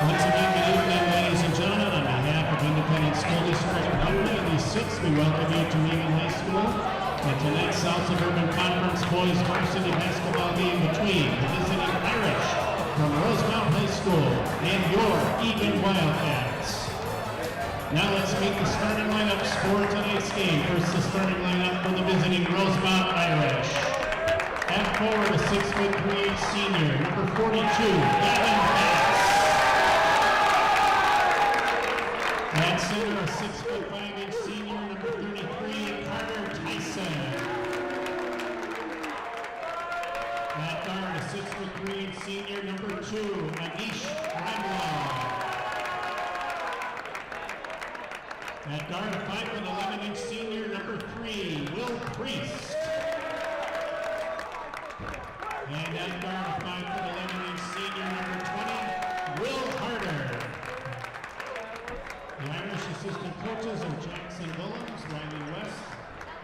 Once again, good evening, ladies and gentlemen. On behalf of Independent School District Number 86, we welcome you to Eagan High School at tonight's South Suburban Conference Boys Varsity Basketball game between the visiting Irish from Rosemount High School and your Eagan Wildcats. Now let's meet the starting lineups for tonight's game. First, the starting lineup for the visiting Rosemount Irish. At forward, a 6'3" senior, number 42, Eagan. At center, a 6'5" senior, number 33, Carter Tyson. At guard, a 6'3" senior, number 2, Anish Ramlal. At guard, a 5'11" senior, number 3, Will Priest. And at guard, a 5'11" senior, number 20, Will Harder. The Irish assistant coaches are Jackson Willems, Riley West,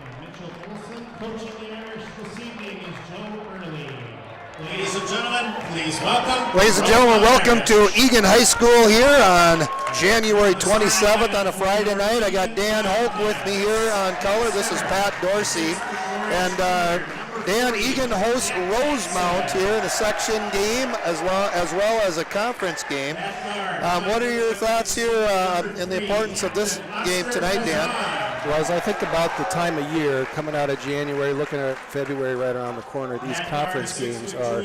and Mitchell Olson. Coaching the Irish this evening is Joe Early. Ladies and gentlemen, please welcome. Ladies and gentlemen, welcome to Eagan High School here on January 27th on a Friday night. I got Dan Hope with me here on color. This is Pat Dorsey. And Dan, Eagan hosts Rosemount here in a section game as well as a conference game. What are your thoughts here in the importance of this game tonight, Dan? Well, as I think about the time of year, coming out of January, looking at February right around the corner, these conference games are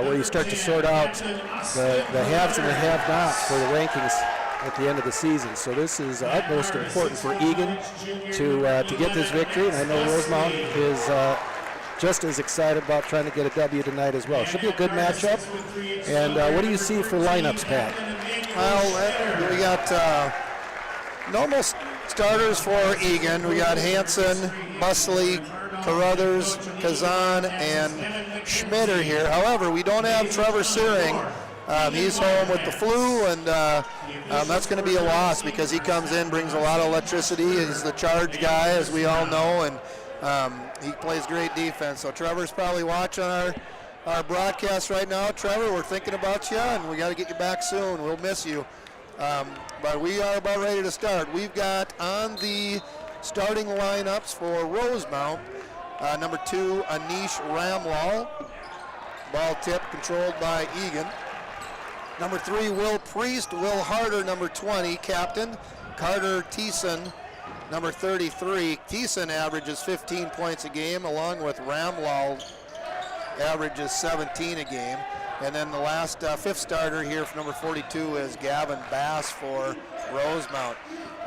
where you start to sort out the haves and the have-nots for the rankings at the end of the season. So this is utmost important for Eagan to get this victory, and I know Rosemount is just as excited about trying to get a W tonight as well. Should be a good matchup. And what do you see for lineups, Pat? Well, we got normal starters for Eagan. We got Hanson, Busley, Carruthers, Kazan, and Schmitter here. However, we don't have Trevor Searing. He's home with the flu, and that's going to be a loss because he comes in, brings a lot of electricity. He's the charge guy, as we all know, and he plays great defense. So Trevor's probably watching our broadcast right now. Trevor, we're thinking about you, and we got to get you back soon. We'll miss you. But we are about ready to start. We've got on the starting lineups for Rosemount, number 2, Anish Ramlal. Ball tip controlled by Eagan. Number 3, Will Priest. Will Harder, number 20, captain. Carter Thiessen, number 33. Thiessen averages 15 points a game, along with Ramlal averages 17 a game. And then the last fifth starter here for number 42 is Gavin Bass for Rosemount.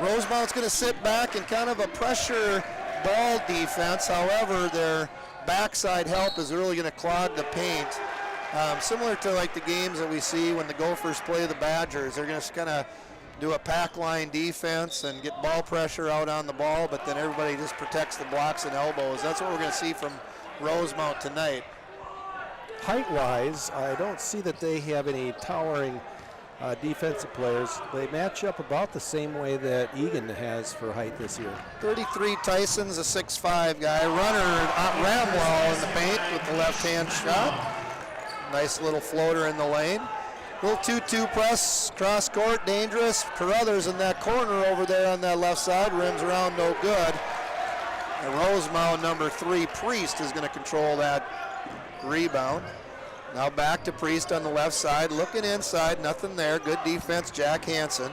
Rosemount's going to sit back in kind of a pressure ball defense. However, their backside help is really going to clog the paint. Similar to like the games that we see when the Gophers play the Badgers. They're going to kind of do a pack line defense and get ball pressure out on the ball, but then everybody just protects the blocks and elbows. That's what we're going to see from Rosemount tonight. Height-wise, I don't see that they have any towering defensive players. They match up about the same way that Eagan has for height this year. 33 Tyson's a 6'5" guy. Runner Ramwell in the paint with the left-hand shot. Nice little floater in the lane. Little 2-2 press, cross court, dangerous. Carruthers in that corner over there on that left side, rims around, no good. And Rosemount number 3, Priest, is going to control that rebound. Now back to Priest on the left side, looking inside, nothing there. Good defense, Jack Hansen.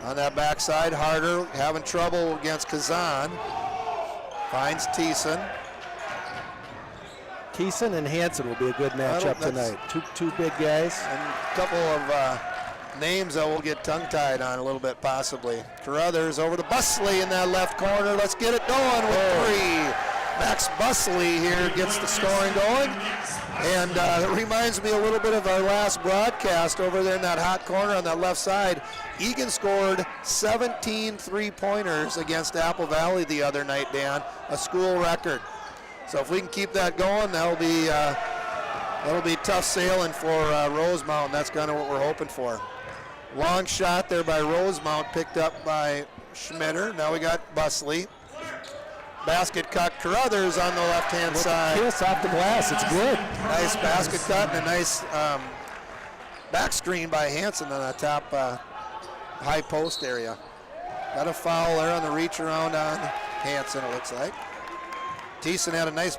On that backside, Harder having trouble against Kazan. Finds Thiessen. Thiessen and Hansen will be a good matchup tonight. Two big guys. And a couple of names that we'll get tongue-tied on a little bit, possibly. Carruthers over to Busley in that left corner. Let's get it going with 3. Max Busley here gets the scoring going. And it reminds me a little bit of our last broadcast over there in that hot corner on that left side. Eagan scored 17 3-pointers against Apple Valley the other night, Dan, a school record. So if we can keep that going, that'll be tough sailing for Rosemount. That's kind of what we're hoping for. Long shot there by Rosemount, picked up by Schmitter. Now we got Busley. Basket cut, Carruthers on the left-hand side. Kiss off the glass, it's good. Nice basket cut and a nice back screen by Hansen on that top high post area. Got a foul there on the reach around on Hansen, it looks like. Thiessen had a nice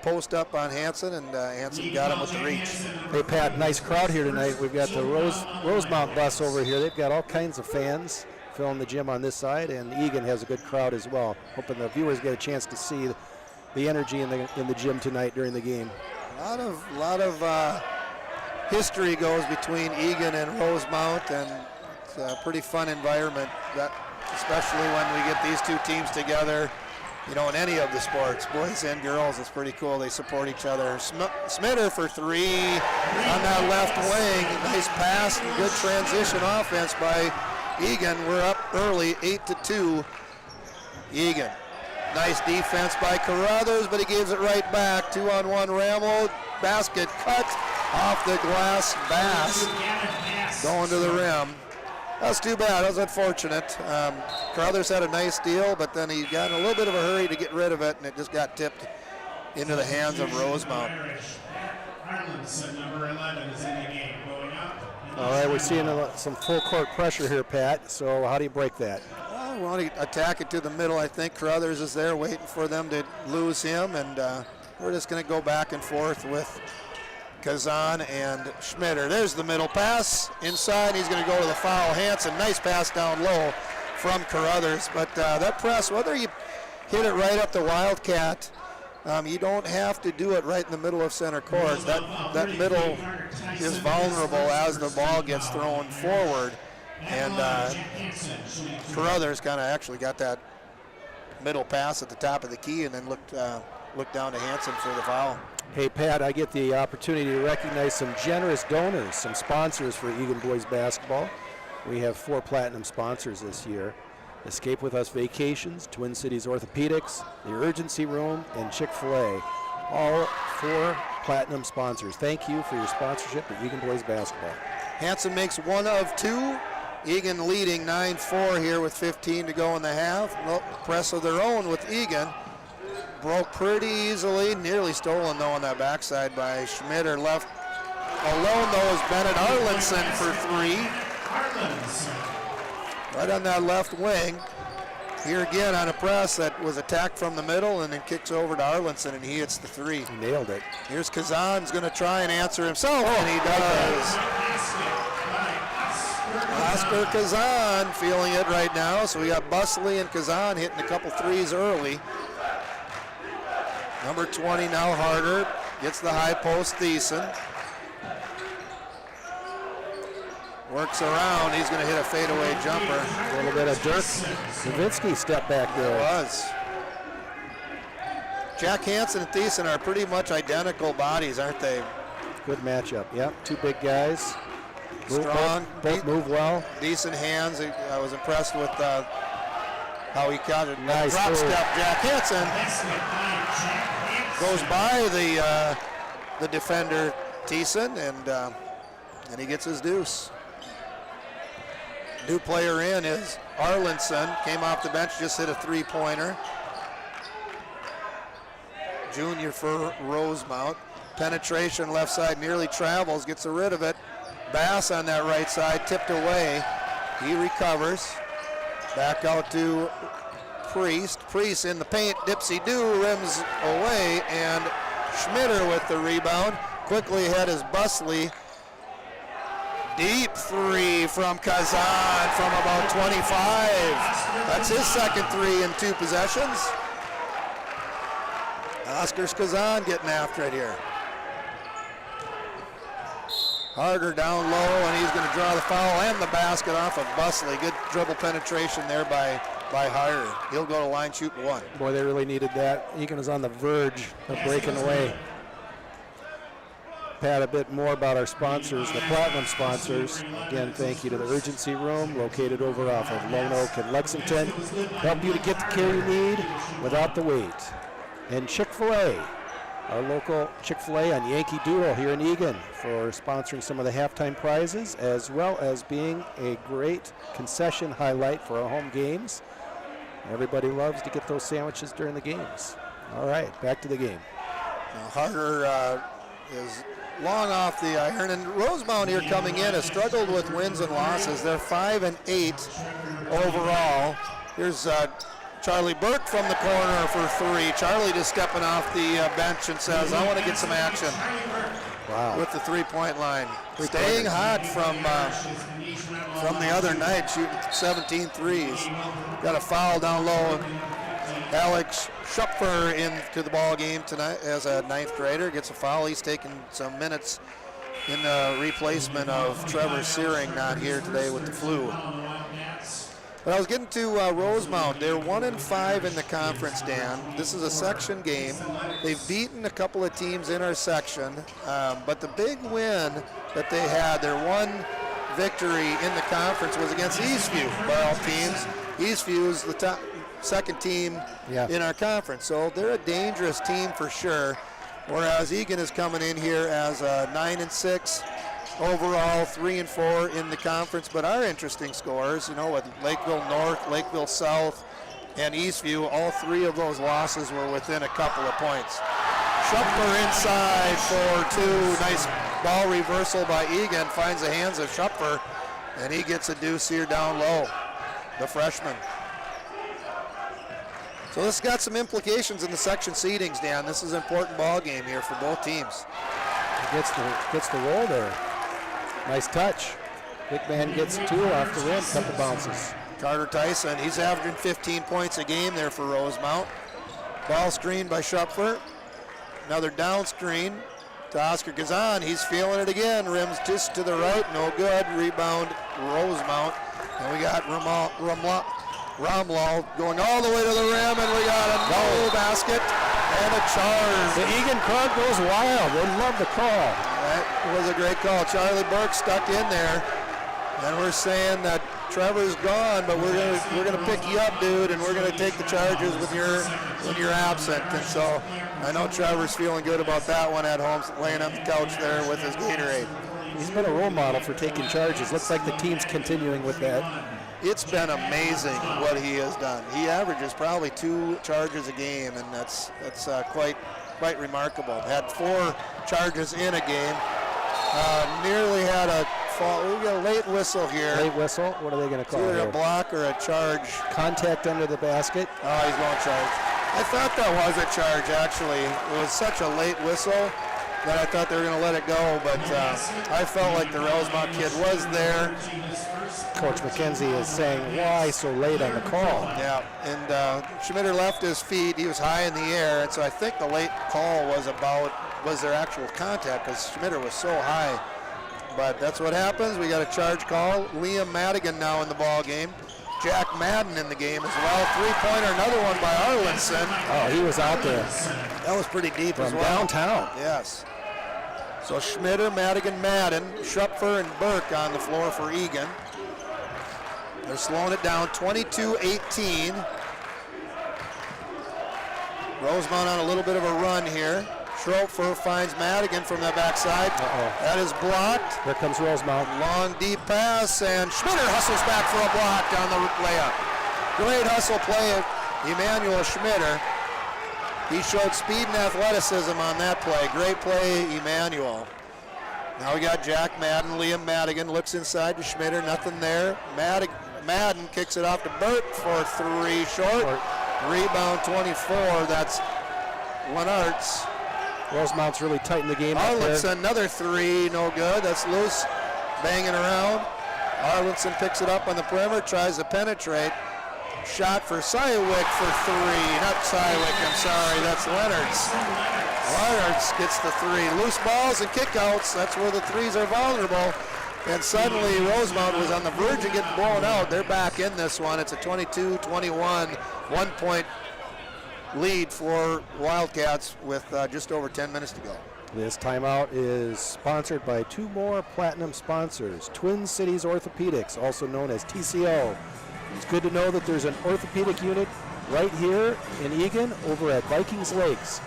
post up on Hansen, and Hansen got him with the reach. Hey, Pat, nice crowd here tonight. We've got the Rosemount bus over here. They've got all kinds of fans filling the gym on this side, and Eagan has a good crowd as well. Hoping the viewers get a chance to see the energy in the gym tonight during the game. A lot of history goes between Eagan and Rosemount, and it's a pretty fun environment, especially when we get these two teams together. You know, in any of the sports, boys and girls, it's pretty cool. They support each other. Smitter for 3 on that left wing. Nice pass and good transition offense by Eagan. We're up early, 8-2. Eagan. Nice defense by Carruthers, but he gives it right back. 2-on-1 Ramel. Basket cut off the glass. Bass going to the rim. That's too bad. That was unfortunate. Carruthers had a nice steal, but then he got in a little bit of a hurry to get rid of it, and it just got tipped into the hands of Rosemount. All right, we're seeing some full court pressure here, Pat. So how do you break that? We want to attack it to the middle. I think Carruthers is there waiting for them to lose him, and we're just going to go back and forth with Kazan and Schmitter. There's the middle pass. Inside, he's going to go to the foul. Hansen, nice pass down low from Carruthers. But that press, whether you hit it right up the Wildcat, you don't have to do it right in the middle of center court. That middle is vulnerable as the ball gets thrown forward. And Carruthers kind of actually got that middle pass at the top of the key and then looked down to Hansen for the foul. Hey, Pat, I get the opportunity to recognize some generous donors, some sponsors for Eagan Boys Basketball. We have 4 platinum sponsors this year. Escape With Us Vacations, Twin Cities Orthopedics, the Urgency Room, and Chick-fil-A. All 4 platinum sponsors. Thank you for your sponsorship of Eagan Boys Basketball. Hansen makes 1 of 2. Eagan leading 9-4 here with 15 to go in the half. Press of their own with Eagan. Broke pretty easily, nearly stolen though on that backside by Schmitter. Left alone though is Bennett Arlenson for 3. Right on that left wing. Here again on a press that was attacked from the middle and then kicks over to Arlenson and he hits the 3. He nailed it. Here's Kazan's going to try and answer himself, and he does. Oscar Kazan feeling it right now. So we got Busley and Kazan hitting a couple threes early. Number 20 now Harder. Gets the high post, Thiessen. Works around, he's going to hit a fadeaway jumper. A little bit of Dirk Nowitzki step back there. It was. Jack Hansen and Thiessen are pretty much identical bodies, aren't they? Good matchup, yep. Two big guys. Strong. Both move well. Decent hands. I was impressed with how he counted. Nice drop move. step. Jack Hansen goes by the defender, Thiessen, and he gets his deuce. New player in is Arlinson. Came off the bench, just hit a three-pointer. Junior for Rosemount. Penetration left side, nearly travels, gets rid of it. Bass on that right side, tipped away. He recovers. Back out to Priest. Priest in the paint, dipsy-do, rims away, and Schmitter with the rebound. Quickly ahead is Busley. Deep three from Kazan from about 25. That's his second three in 2 possessions. Oscar Kazan getting after it here. Harder down low, and he's going to draw the foul and the basket off of Busley. Good dribble penetration there by Harder. He'll go to line shooting 1. Boy, they really needed that. Eagan is on the verge of breaking away. Pat, a bit more about our sponsors, the Platinum sponsors. Again, thank you to the Urgency Room, located over off of Lone Oak and Lexington. Help you to get the care you need without the wait. And Chick-fil-A, our local Chick-fil-A on Yankee Doodle here in Eagan, for sponsoring some of the halftime prizes, as well as being a great concession highlight for our home games. Everybody loves to get those sandwiches during the games. All right, back to the game. Now Harder is long off the iron, and Rosemount here coming in has struggled with wins and losses. They're 5-8 overall. Here's Charlie Burke from the corner for 3. Charlie just stepping off the bench and says, I want to get some action. Wow. With the three-point line. Staying hot from the other night, shooting 17 threes. Got a foul down low. Alex Schupfer into the ball game tonight as a 9th grader. Gets a foul. He's taking some minutes in the replacement of Trevor Searing, not here today with the flu. But I was getting to Rosemount. They're 1-5 in the conference, Dan. This is a section game. They've beaten a couple of teams in our section, but the big win that they had, their one victory in the conference, was against Eastview. By all teams, Eastview is the second team in our conference, so they're a dangerous team for sure. Whereas Eagan is coming in here as a 9-6. Overall, 3-4 in the conference, but our interesting scores, with Lakeville North, Lakeville South, and Eastview, all 3 of those losses were within a couple of points. Schupfer inside for 2. Nice ball reversal by Eagan, finds the hands of Schupfer, and he gets a deuce here down low, the freshman. So this got some implications in the section seedings, Dan. This is an important ball game here for both teams. He gets the roll there. Nice touch. Big man gets 2 off the rim, couple bounces. Carter Tyson, he's averaging 15 points a game there for Rosemount. Ball screened by Schupfer. Another down screen to Oscar Kazan. He's feeling it again. Rims just to the right, no good. Rebound Rosemount. And we got Romlaw going all the way to the rim, and we got a no basket and a charge. The Eagan crowd goes wild. They love the call. That was a great call. Charlie Burke stuck in there, and we're saying that Trevor's gone, but we're gonna pick you up, dude, and we're gonna take the charges when you're absent. And so I know Trevor's feeling good about that one at home, laying on the couch there with his Gatorade. He's been a role model for taking charges. Looks like the team's continuing with that. It's been amazing what he has done. He averages probably 2 charges a game, and that's quite remarkable. Had 4 charges in a game. Nearly had a fall. We got a late whistle here. Late whistle? What are they going to call it? Either a block or a charge. Contact under the basket. Oh, he's going to charge. I thought that was a charge, actually. It was such a late whistle that I thought they were going to let it go, but I felt like the Rosemount kid was there. Coach McKenzie is saying, why so late on the call? Yeah, and Schmitter left his feet. He was high in the air, and so I think the late call was about was there actual contact because Schmitter was so high. But that's what happens. We got a charge call. Liam Madigan now in the ball game. Jack Madden in the game as well. Three-pointer, another one by Arlinson. Oh, he was out there. That was pretty deep From as well. downtown. Yes. So Schmitter, Madigan, Madden, Schupfer, and Burke on the floor for Eagan. They're slowing it down, 22-18. Rosemount on a little bit of a run here. Schroepfer finds Madigan from the backside. That is blocked. There comes Rosemount. Long, deep pass, and Schmitter hustles back for a block down the layup. Great hustle play of Emmanuel Schmitter. He showed speed and athleticism on that play. Great play, Emmanuel. Now we got Jack Madden. Liam Madigan looks inside to Schmitter. Nothing there. Madden kicks it off to Burke for three short. Rebound 24. That's Lenartz. Rosemount's really tightened the game up there. Arlinson, another three, no good. That's loose, banging around. Arlinson picks it up on the perimeter, tries to penetrate. Shot for Sywick for three. Not Sywick, I'm sorry, that's Lenartz. Lenartz gets the three. Loose balls and kickouts, that's where the threes are vulnerable. And suddenly Rosemount was on the verge of getting blown out. They're back in this one. It's a 22-21, 1 point lead for Wildcats with just over 10 minutes to go. This timeout is sponsored by two more platinum sponsors, Twin Cities Orthopedics, also known as TCO. It's good to know that there's an orthopedic unit right here in Eagan over at Vikings Lakes.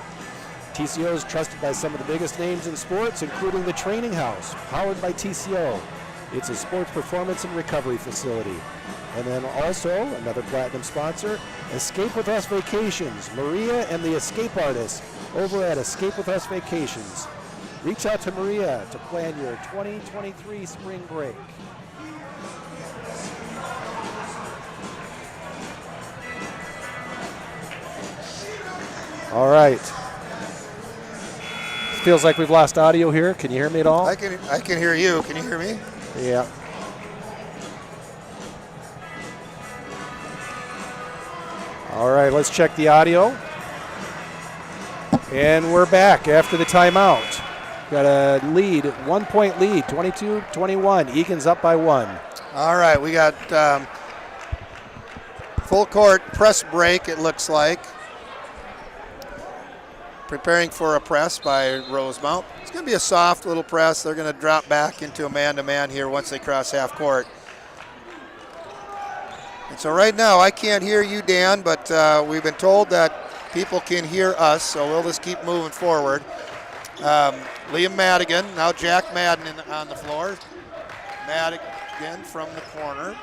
TCO is trusted by some of the biggest names in sports, including the Training House, powered by TCO. It's a sports performance and recovery facility. And then also, another platinum sponsor, Escape With Us Vacations, Maria and the Escape Artists over at Escape With Us Vacations. Reach out to Maria to plan your 2023 spring break. All right. Feels like we've lost audio here. Can you hear me at all? I can hear you. Can you hear me? Yeah. All right, let's check the audio. And we're back after the timeout. Got a lead, 1 point lead, 22-21. Eagan's up by one. All right, we got full court press break, it looks like. Preparing for a press by Rosemount. It's going to be a soft little press. They're going to drop back into a man-to-man here once they cross half court. And so right now, I can't hear you, Dan, but we've been told that people can hear us, so we'll just keep moving forward. Liam Madigan, now Jack Madden on the floor. Madigan from the corner.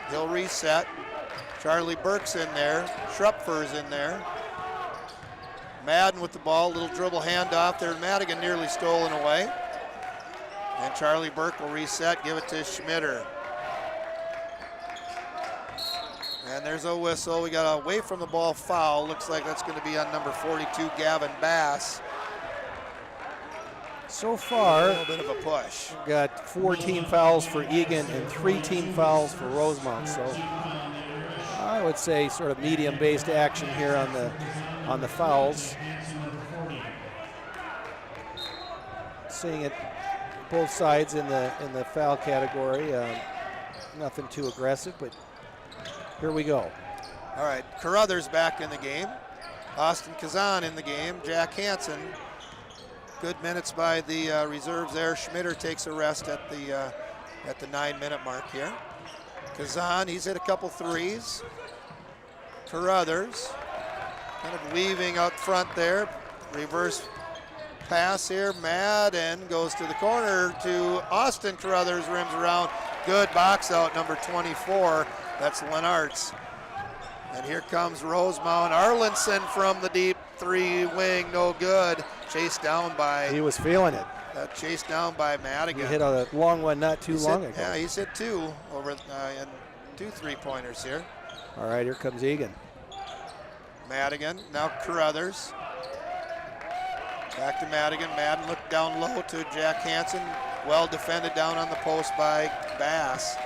He'll reset. Charlie Burke's in there. Schupfer's in there. Madden with the ball, little dribble handoff there. Madigan nearly stolen away. And Charlie Burke will reset, give it to Schmitter. And there's a whistle. We got away from the ball foul. Looks like that's going to be on number 42, Gavin Bass. So far, a little bit of a push. We've got 4 team fouls for Eagan and 3 team fouls for Rosemount. So I would say sort of medium-based action here on the fouls. Seeing it both sides in the foul category. Nothing too aggressive, but here we go. All right, Carruthers back in the game. Austin Kazan in the game. Jack Hansen. Good minutes by the reserves there. Schmitter takes a rest at the 9-minute mark here. Kazan, he's hit a couple threes. Carruthers kind of weaving out front there. Reverse pass here. Madden goes to the corner to Austin Carruthers, rims around. Good box out, number 24. That's Lenartz. And here comes Rosemount. Arlinson from the deep three wing, no good. Chased down by... He was feeling it. Chased down by Madigan. He hit a long one not too long ago. Yeah, he's hit 2 over and 2 3-pointers here. All right, here comes Eagan. Madigan, now Carruthers. Back to Madigan. Madden looked down low to Jack Hansen. Well defended down on the post by Bass.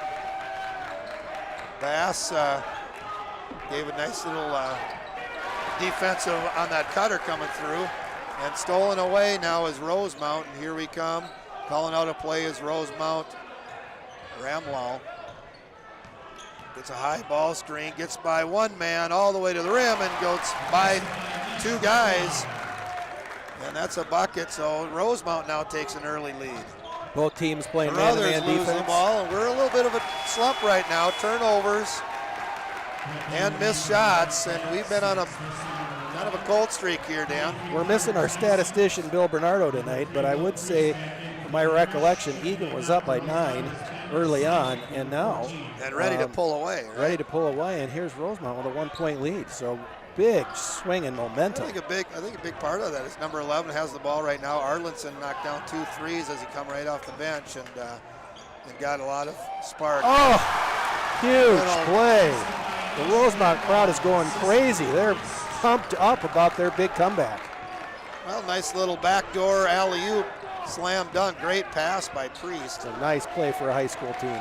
Bass gave a nice little defensive on that cutter coming through. And stolen away now is Rosemount, and here we come. Calling out a play is Rosemount. Ramlau gets a high ball screen, gets by one man all the way to the rim and goes by two guys. And that's a bucket, so Rosemount now takes an early lead. Both teams playing Brothers man-to-man lose the defense. ball, and we're a little bit of a slump right now. Turnovers and missed shots, and we've been on a kind of a cold streak here, Dan. We're missing our statistician, Bill Bernardo, tonight, but I would say, from my recollection, Eagan was up by 9 early on, and now. And ready to pull away. Right? Ready to pull away, and here's Rosemount with a 1-point lead. So big swing and momentum. I think a big part of that is number 11 has the ball right now. Arlinson knocked down 2 threes as he come right off the bench and got a lot of spark. Oh, huge play. The Rosemount crowd is going crazy. They're pumped up about their big comeback. Well, nice little backdoor alley-oop slam dunk. Great pass by Priest. It's a nice play for a high school team.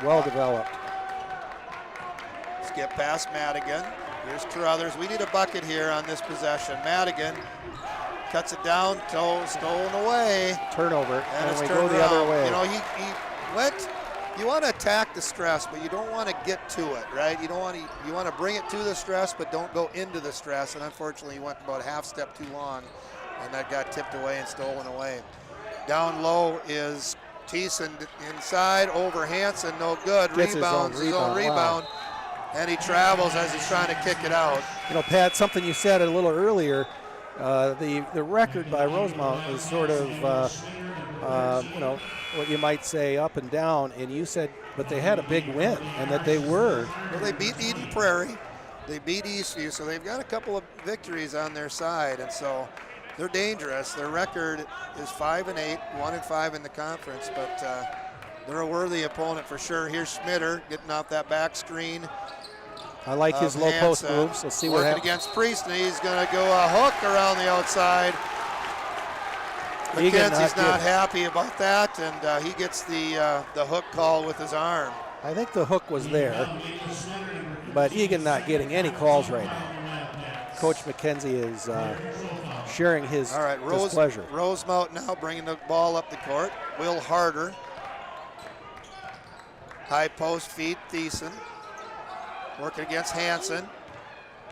Well developed. Skip past Madigan. Here's Carruthers. We need a bucket here on this possession. Madigan cuts it down, stolen away. Turnover, And it's we turned go the other around. way. You know, he went. You want to attack the stress, but you don't want to get to it, right? You want to bring it to the stress, but don't go into the stress. And unfortunately, he went about a half step too long, and that got tipped away and stolen away. Down low is Thiessen inside over Hansen, no good. Gets Rebounds his own rebound. Wow. And he travels as he's trying to kick it out. You know, Pat, something you said a little earlier, the record by Rosemount is sort of, you know, what you might say up and down, and you said, but they had a big win, and that they were. Well, they beat Eden Prairie, they beat Eastview, so they've got a couple of victories on their side, and so they're dangerous. Their record is 5-8, 1-5 in the conference, but they're a worthy opponent for sure. Here's Schmitter getting off that back screen. I like his low post moves. Let's see what happens. Working against Priest, and he's going to go a hook around the outside. Eagan McKenzie's not happy about that, and he gets the hook call with his arm. I think the hook was there, but Eagan not getting any calls right now. Coach McKenzie is sharing his displeasure. Rosemount now bringing the ball up the court. Will Harder. High post feed, Thiessen. Working against Hansen.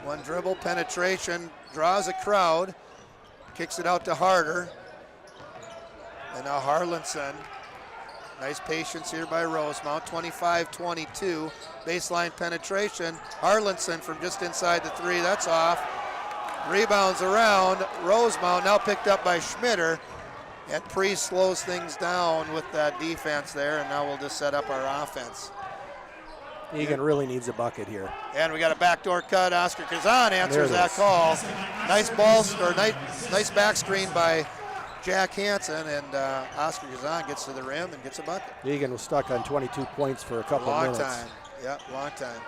One dribble penetration, draws a crowd. Kicks it out to Harder. And now Harlinson. Nice patience here by Rosemount. 25-22. Baseline penetration. Harlinson from just inside the 3. That's off. Rebounds around. Rosemount now picked up by Schmitter. And Priest slows things down with that defense there. And now we'll just set up our offense. Eagan really needs a bucket here. And we got a backdoor cut. Oscar Kazan answers that call. Nice ball, or nice back screen by Jack Hansen, and Oscar Kazan gets to the rim and gets a bucket. Eagan was stuck on 22 points for a couple of minutes. Long time, yeah, long time.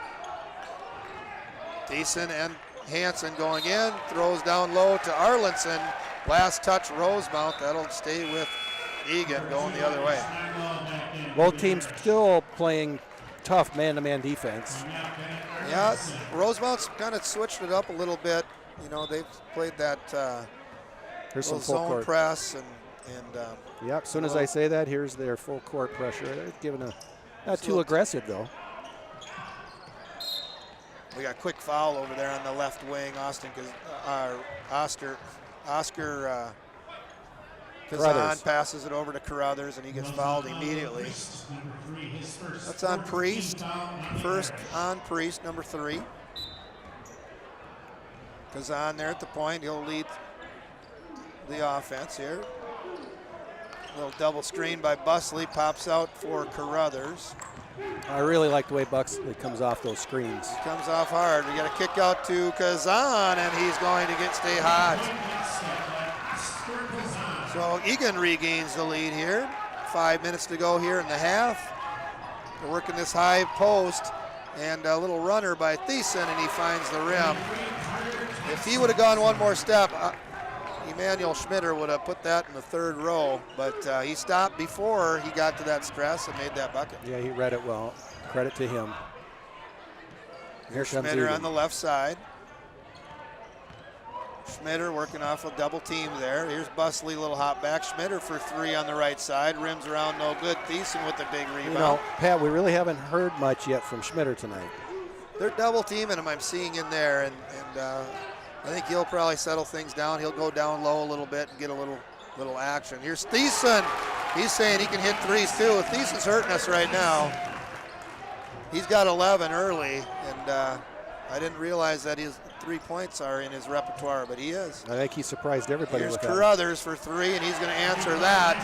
Thiessen and Hansen going in, throws down low to Arlinson. Last touch, Rosemount. That'll stay with Eagan going the other way. Both teams still playing tough man-to-man defense. Yeah, Rosemount's kind of switched it up a little bit. You know, they've played that Here's some zone full court press and yep, as soon as I say that, here's their full court pressure. They're giving not too aggressive though. We got quick foul over there on the left wing. Oscar Kazan passes it over to Carruthers, and he gets fouled immediately. That's on Priest. First on Priest, number 3. Kazan there at the point. He'll lead the offense here. Little double screen by Busley. Pops out for Carruthers. I really like the way Buxley comes off those screens. Comes off hard. We got a kick out to Kazan, and he's going to stay hot. So Eagan regains the lead here. 5 minutes to go here in the half. They're working this high post, and a little runner by Thiessen, and he finds the rim. If he would have gone one more step, Emmanuel Schmitter would have put that in the 3rd row, but he stopped before he got to that stress and made that bucket. Yeah, he read it well. Credit to him. Here comes Schmitter Eagan. on the left side. Schmitter working off a double team there. Here's Busley, little hop back. Schmitter for 3 on the right side. Rims around, no good. Thiessen with the big rebound. You know, Pat, we really haven't heard much yet from Schmitter tonight. They're double teaming him, I'm seeing in there, and I think he'll probably settle things down. He'll go down low a little bit and get a little action. Here's Thiessen. He's saying he can hit threes too. Thiessen's hurting us right now. He's got 11 early, and I didn't realize that his 3 points are in his repertoire, but he is. I think he surprised everybody Here's with that. Carruthers for 3, and he's going to answer that.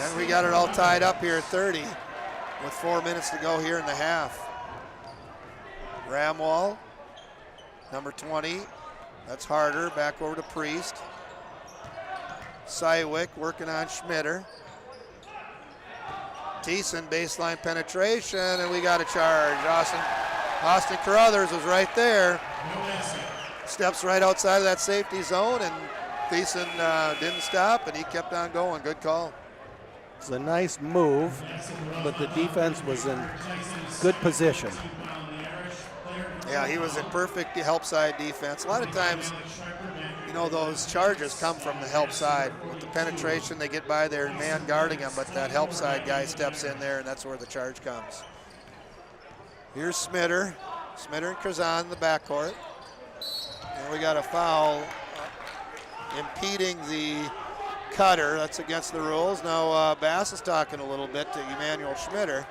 And we got it all tied up here at 30 with 4 minutes to go here in the half. Ramwall, number 20. That's Harder. Back over to Priest. Sywick working on Schmitter. Thiessen baseline penetration, and we got a charge. Austin Carruthers was right there. Steps right outside of that safety zone, and Thiessen didn't stop, and he kept on going. Good call. It's a nice move, but the defense was in good position. Yeah, he was in perfect help side defense. A lot of times, you know, those charges come from the help side. With the penetration, they get by their man guarding them, but that help side guy steps in there, and that's where the charge comes. Here's Schmitter. Schmitter and Kazan in the backcourt. And we got a foul impeding the cutter. That's against the rules. Now Bass is talking a little bit to Emmanuel Schmitter.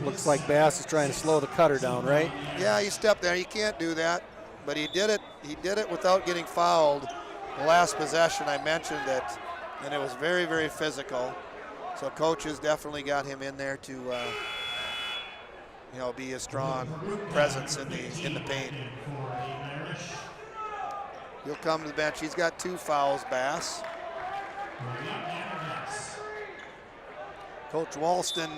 Looks like Bass is trying to slow the cutter down, right? Yeah, he stepped there. You can't do that, but he did it. He did it without getting fouled. The last possession, I mentioned it, and it was very, very physical. So coaches definitely got him in there to, you know, be a strong presence in the paint. He'll come to the bench. He's got 2 fouls, Bass. Coach Walston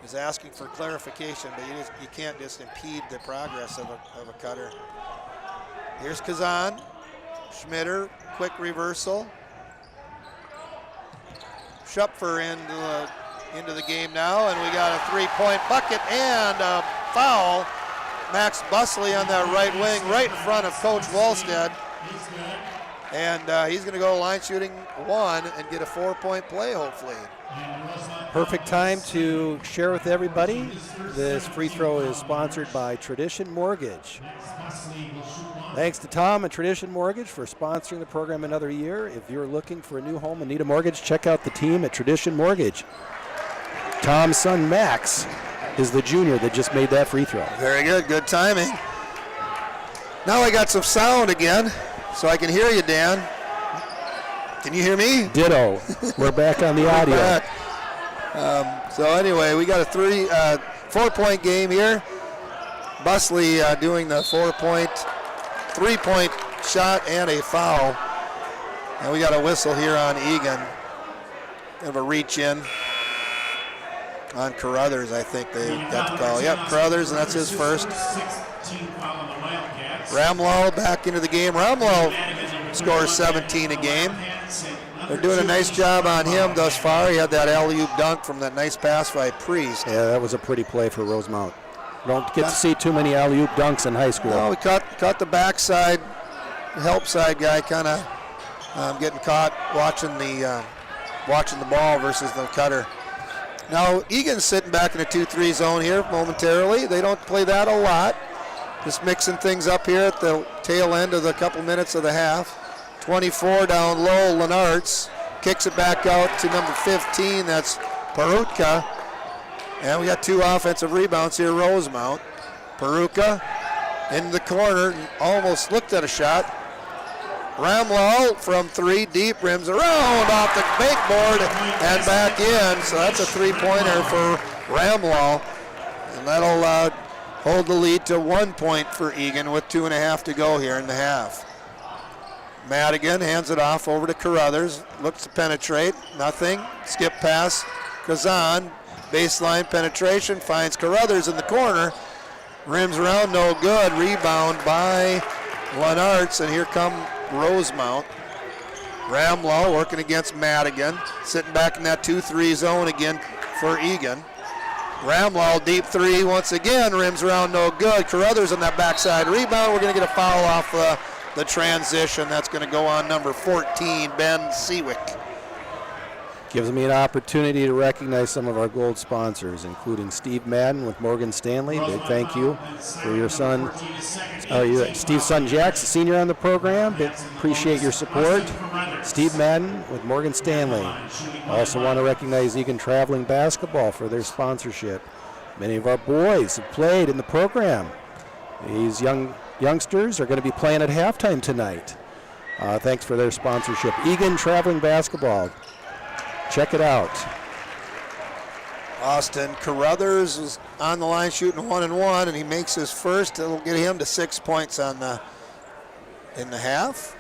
is asking for clarification, but you can't just impede the progress of a cutter. Here's Kazan. Schmitter, quick reversal. Schupfer into the game now, and we got a 3-point bucket and a foul. Max Busley on that right wing, right in front of Coach Wallstead. And he's going to go line shooting 1 and get a 4-point play, hopefully. Perfect time to share with everybody. This free throw is sponsored by Tradition Mortgage. Thanks to Tom and Tradition Mortgage for sponsoring the program another year. If you're looking for a new home and need a mortgage, check out the team at Tradition Mortgage. Tom's son Max is the junior that just made that free throw. Very good, good timing. Now I got some sound again, so I can hear you, Dan. Can you hear me? Ditto. We're back on the audio. So anyway, we got a 4-point game here. Busley doing the 3-point shot and a foul. And we got a whistle here on Eagan. Have a reach in on Carruthers, I think they got the call. Yep, Carruthers, and that's his first. Ramlow back into the game. Ramlow scores 17 a game. They're doing a nice job on him thus far. He had that alley-oop dunk from that nice pass by Priest. Yeah, that was a pretty play for Rosemount. Don't get to see too many alley-oop dunks in high school. No, we caught the backside, help side guy kind of getting caught watching the ball versus the cutter. Now Eagan's sitting back in a 2-3 zone here momentarily. They don't play that a lot. Just mixing things up here at the tail end of the couple minutes of the half. 24 down low, Lenartz kicks it back out to number 15. That's Perutka. And we got 2 offensive rebounds here, Rosemount. Perutka in the corner, almost looked at a shot. Ramlow from 3 deep, rims around off the bakeboard and back in. So that's a 3-pointer for Ramlow. And that'll hold the lead to 1 point for Eagan with 2.5 to go here in the half. Madigan hands it off over to Carruthers. Looks to penetrate. Nothing. Skip pass. Kazan. Baseline penetration. Finds Carruthers in the corner. Rims around. No good. Rebound by Lenartz. And here come Rosemount. Ramlow working against Madigan. Sitting back in that 2-3 zone again for Eagan. Ramlow, deep three once again, rims around, no good. Carruthers on that backside rebound. We're going to get a foul off the transition. That's going to go on number 14, Ben Seawick. Gives me an opportunity to recognize some of our gold sponsors, including Steve Madden with Morgan Stanley. Big thank you for your son, Steve's son Jack's a senior on the program. Appreciate your support. Steve Madden with Morgan Stanley. Also want to recognize Eagan Traveling Basketball for their sponsorship. Many of our boys have played in the program. These youngsters are going to be playing at halftime tonight. Thanks for their sponsorship. Eagan Traveling Basketball. Check it out. Austin Carruthers is on the line shooting 1-1, and he makes his first. It'll get him to 6 points in the half.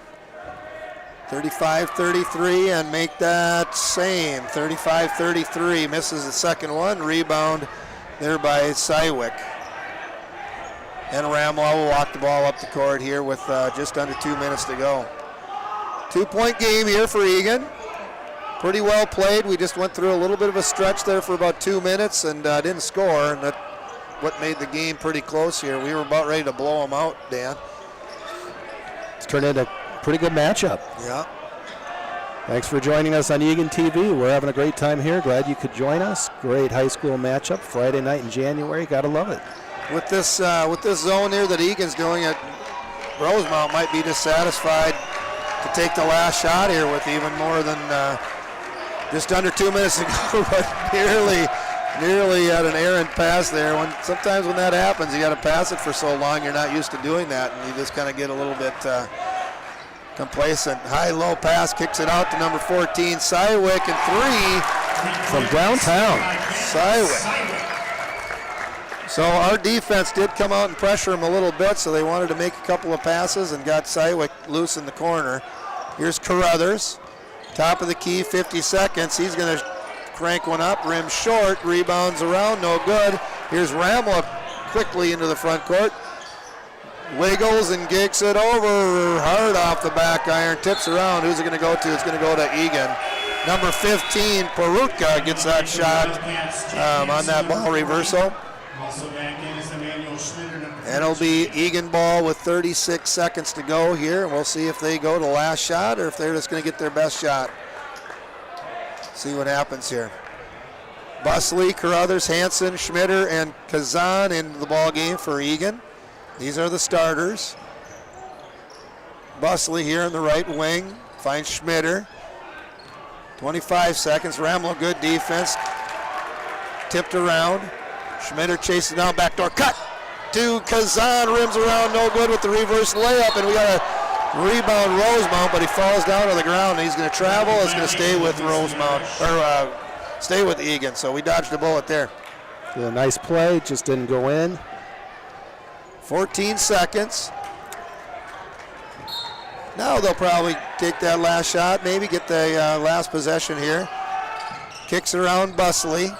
35-33, and make that same. 35-33, misses the second one. Rebound there by Sywick. And Ramlow will walk the ball up the court here with just under 2 minutes to go. 2-point game here for Eagan. Pretty well played. We just went through a little bit of a stretch there for about 2 minutes and didn't score, and that's what made the game pretty close here. We were about ready to blow them out, Dan. It's turned into a pretty good matchup. Yeah. Thanks for joining us on Eagan TV. We're having a great time here. Glad you could join us. Great high school matchup Friday night in January. Gotta love it. With this zone here that Eagan's doing it, Rosemount might be dissatisfied to take the last shot here with even more than just under 2 minutes to go, but nearly had an errant pass there. Sometimes when that happens, you got to pass it for so long, you're not used to doing that, and you just kind of get a little bit complacent. High-low pass, kicks it out to number 14, Sywick, and three. From downtown. Sywick. So our defense did come out and pressure him a little bit, so they wanted to make a couple of passes and got Sywick loose in the corner. Here's Carruthers. Top of the key, 50 seconds. He's going to crank one up, rim short, rebounds around, no good. Here's Ramlow quickly into the front court. Wiggles and gigs it over, hard off the back iron, tips around. Who's it going to go to? It's going to go to Eagan. Number 15, Perutka gets that shot on that ball reversal. And it'll be Eagan ball with 36 seconds to go here, and we'll see if they go to last shot or if they're just going to get their best shot. See what happens here. Busley, Carruthers, Hansen, Schmitter, and Kazan in the ball game for Eagan. These are the starters. Busley here in the right wing finds Schmitter. 25 seconds. Ramlow, good defense. Tipped around. Schmitter chases down, backdoor cut to Kazan, rims around, no good with the reverse layup, and we got a rebound Rosemount, but he falls down to the ground, and he's going to travel. It's going to stay with Rosemount, or stay with Eagan, so we dodged a bullet there. Yeah, nice play, just didn't go in. 14 seconds. Now they'll probably take that last shot, maybe get the last possession here. Kicks it around Busley.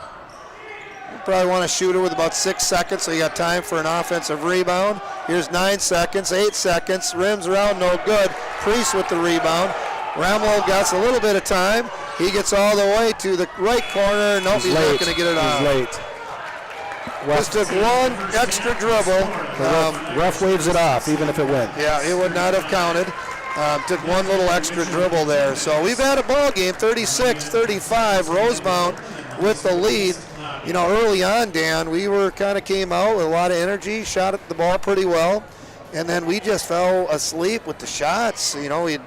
Probably want to shoot it with about 6 seconds, so you got time for an offensive rebound. Here's 9 seconds, 8 seconds, rims around, no good. Priest with the rebound. Ramlow gets a little bit of time. He gets all the way to the right corner. Nope, he's not going to get it on. He's late. Just took one extra dribble. Ref waves it off, even if it went. Yeah, it would not have counted. Took one little extra dribble there. So we've had a ball game, 36-35. Rosemount with the lead. You know, early on, Dan, we came out with a lot of energy, shot at the ball pretty well, and then we just fell asleep with the shots. You know, we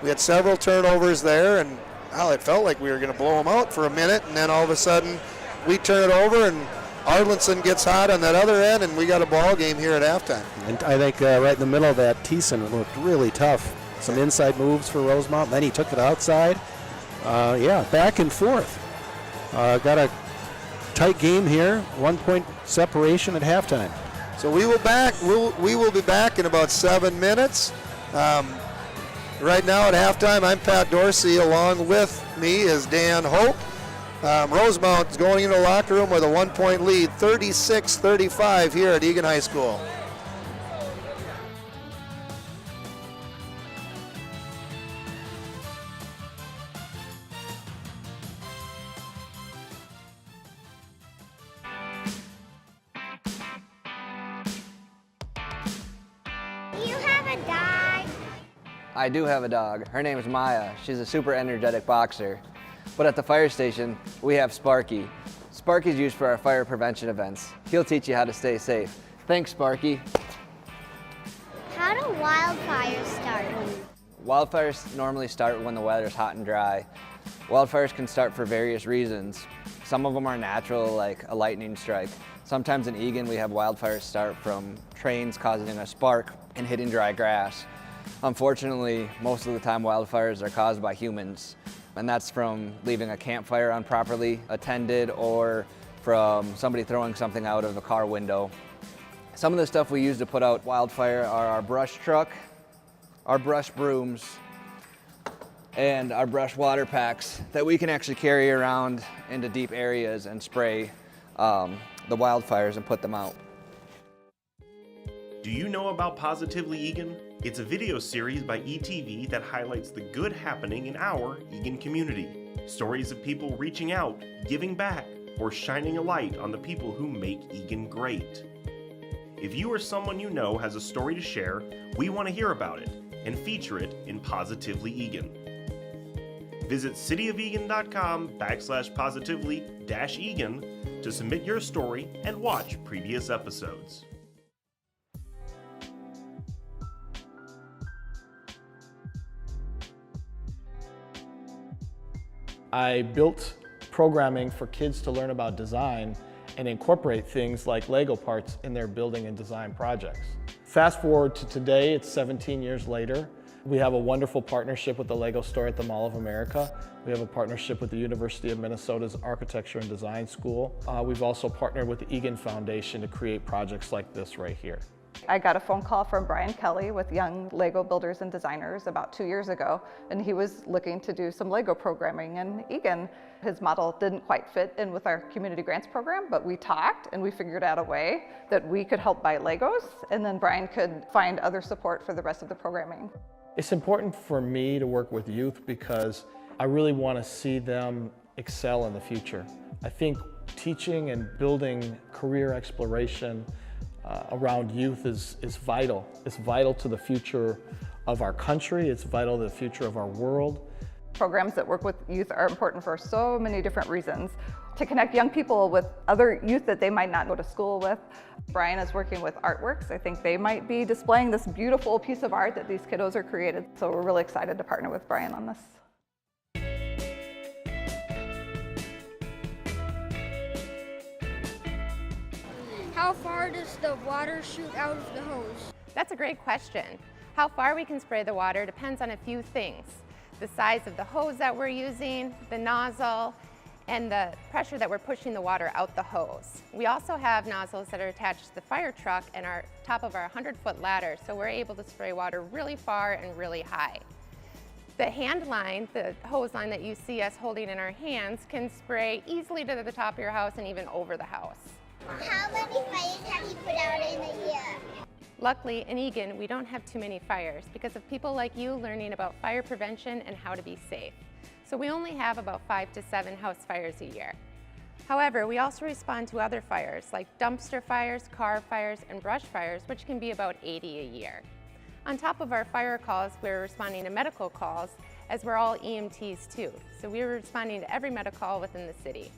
had several turnovers there, and it felt like we were going to blow them out for a minute, and then all of a sudden we turn it over, and Arlenson gets hot on that other end, and we got a ball game here at halftime. And I think right in the middle of that, Thiessen looked really tough. Some inside moves for Rosemount, then he took it outside. Back and forth. Got a tight game here, 1 point separation at halftime. So we will be back in about 7 minutes. Right now at halftime, I'm Pat Dorsey. Along with me is Dan Hope. Rosemount is going into the locker room with a 1 point lead, 36-35 here at Eagan High School. I do have a dog. Her name is Maya. She's a super energetic boxer. But at the fire station, we have Sparky. Sparky's used for our fire prevention events. He'll teach you how to stay safe. Thanks, Sparky. How do wildfires start? Wildfires normally start when the weather's hot and dry. Wildfires can start for various reasons. Some of them are natural, like a lightning strike. Sometimes in Eagan, we have wildfires start from trains causing a spark and hitting dry grass. Unfortunately, most of the time wildfires are caused by humans, and that's from leaving a campfire improperly attended or from somebody throwing something out of a car window. Some of the stuff we use to put out wildfire are our brush truck, our brush brooms, and our brush water packs that we can actually carry around into deep areas and spray the wildfires and put them out. Do you know about Positively Eagan? It's a video series by ETV that highlights the good happening in our Eagan community. Stories of people reaching out, giving back, or shining a light on the people who make Eagan great. If you or someone you know has a story to share, we want to hear about it and feature it in Positively Eagan. Visit cityofeagan.com/positively-eagan to submit your story and watch previous episodes. I built programming for kids to learn about design and incorporate things like Lego parts in their building and design projects. Fast forward to today, it's 17 years later. We have a wonderful partnership with the Lego store at the Mall of America. We have a partnership with the University of Minnesota's Architecture and Design School. We've also partnered with the Eagan Foundation to create projects like this right here. I got a phone call from Brian Kelly with Young Lego Builders and Designers about 2 years ago, and he was looking to do some Lego programming in Eagan. His model didn't quite fit in with our community grants program, but we talked and we figured out a way that we could help buy Legos, and then Brian could find other support for the rest of the programming. It's important for me to work with youth because I really want to see them excel in the future. I think teaching and building career exploration around youth is vital. It's vital to the future of our country. It's vital to the future of our world. Programs that work with youth are important for so many different reasons. To connect young people with other youth that they might not go to school with. Brian is working with Artworks. I think they might be displaying this beautiful piece of art that these kiddos are created. So we're really excited to partner with Brian on this. How far does the water shoot out of the hose? That's a great question. How far we can spray the water depends on a few things. The size of the hose that we're using, the nozzle, and the pressure that we're pushing the water out the hose. We also have nozzles that are attached to the fire truck and our top of our 100-foot ladder, so we're able to spray water really far and really high. The hand line, the hose line that you see us holding in our hands, can spray easily to the top of your house and even over the house. How many fires have you put out in a year? Luckily, in Eagan, we don't have too many fires because of people like you learning about fire prevention and how to be safe. So we only have about 5 to 7 house fires a year. However, we also respond to other fires like dumpster fires, car fires, and brush fires, which can be about 80 a year. On top of our fire calls, we're responding to medical calls, as we're all EMTs too. So we're responding to every medical call within the city.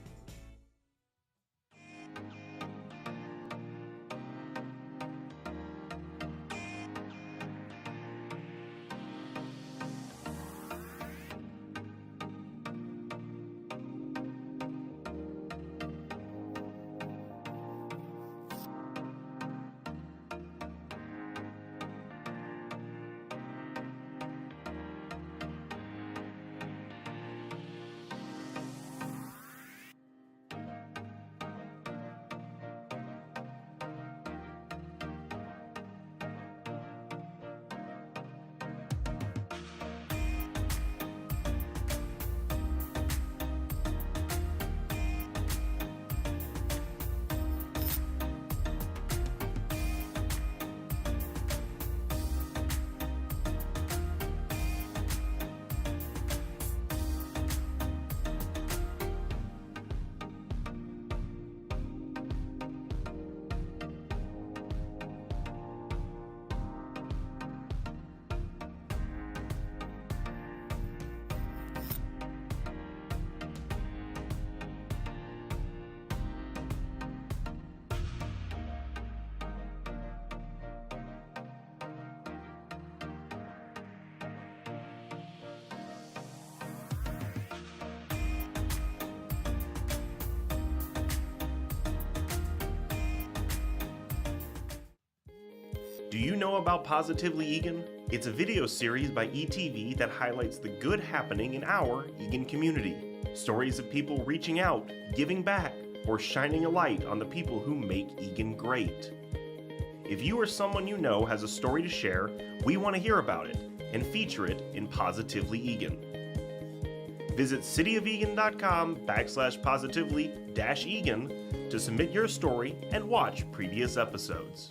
Do you know about Positively Eagan? It's a video series by ETV that highlights the good happening in our Eagan community. Stories of people reaching out, giving back, or shining a light on the people who make Eagan great. If you or someone you know has a story to share, we want to hear about it and feature it in Positively Eagan. Visit cityofeagan.com/positively-eagan to submit your story and watch previous episodes.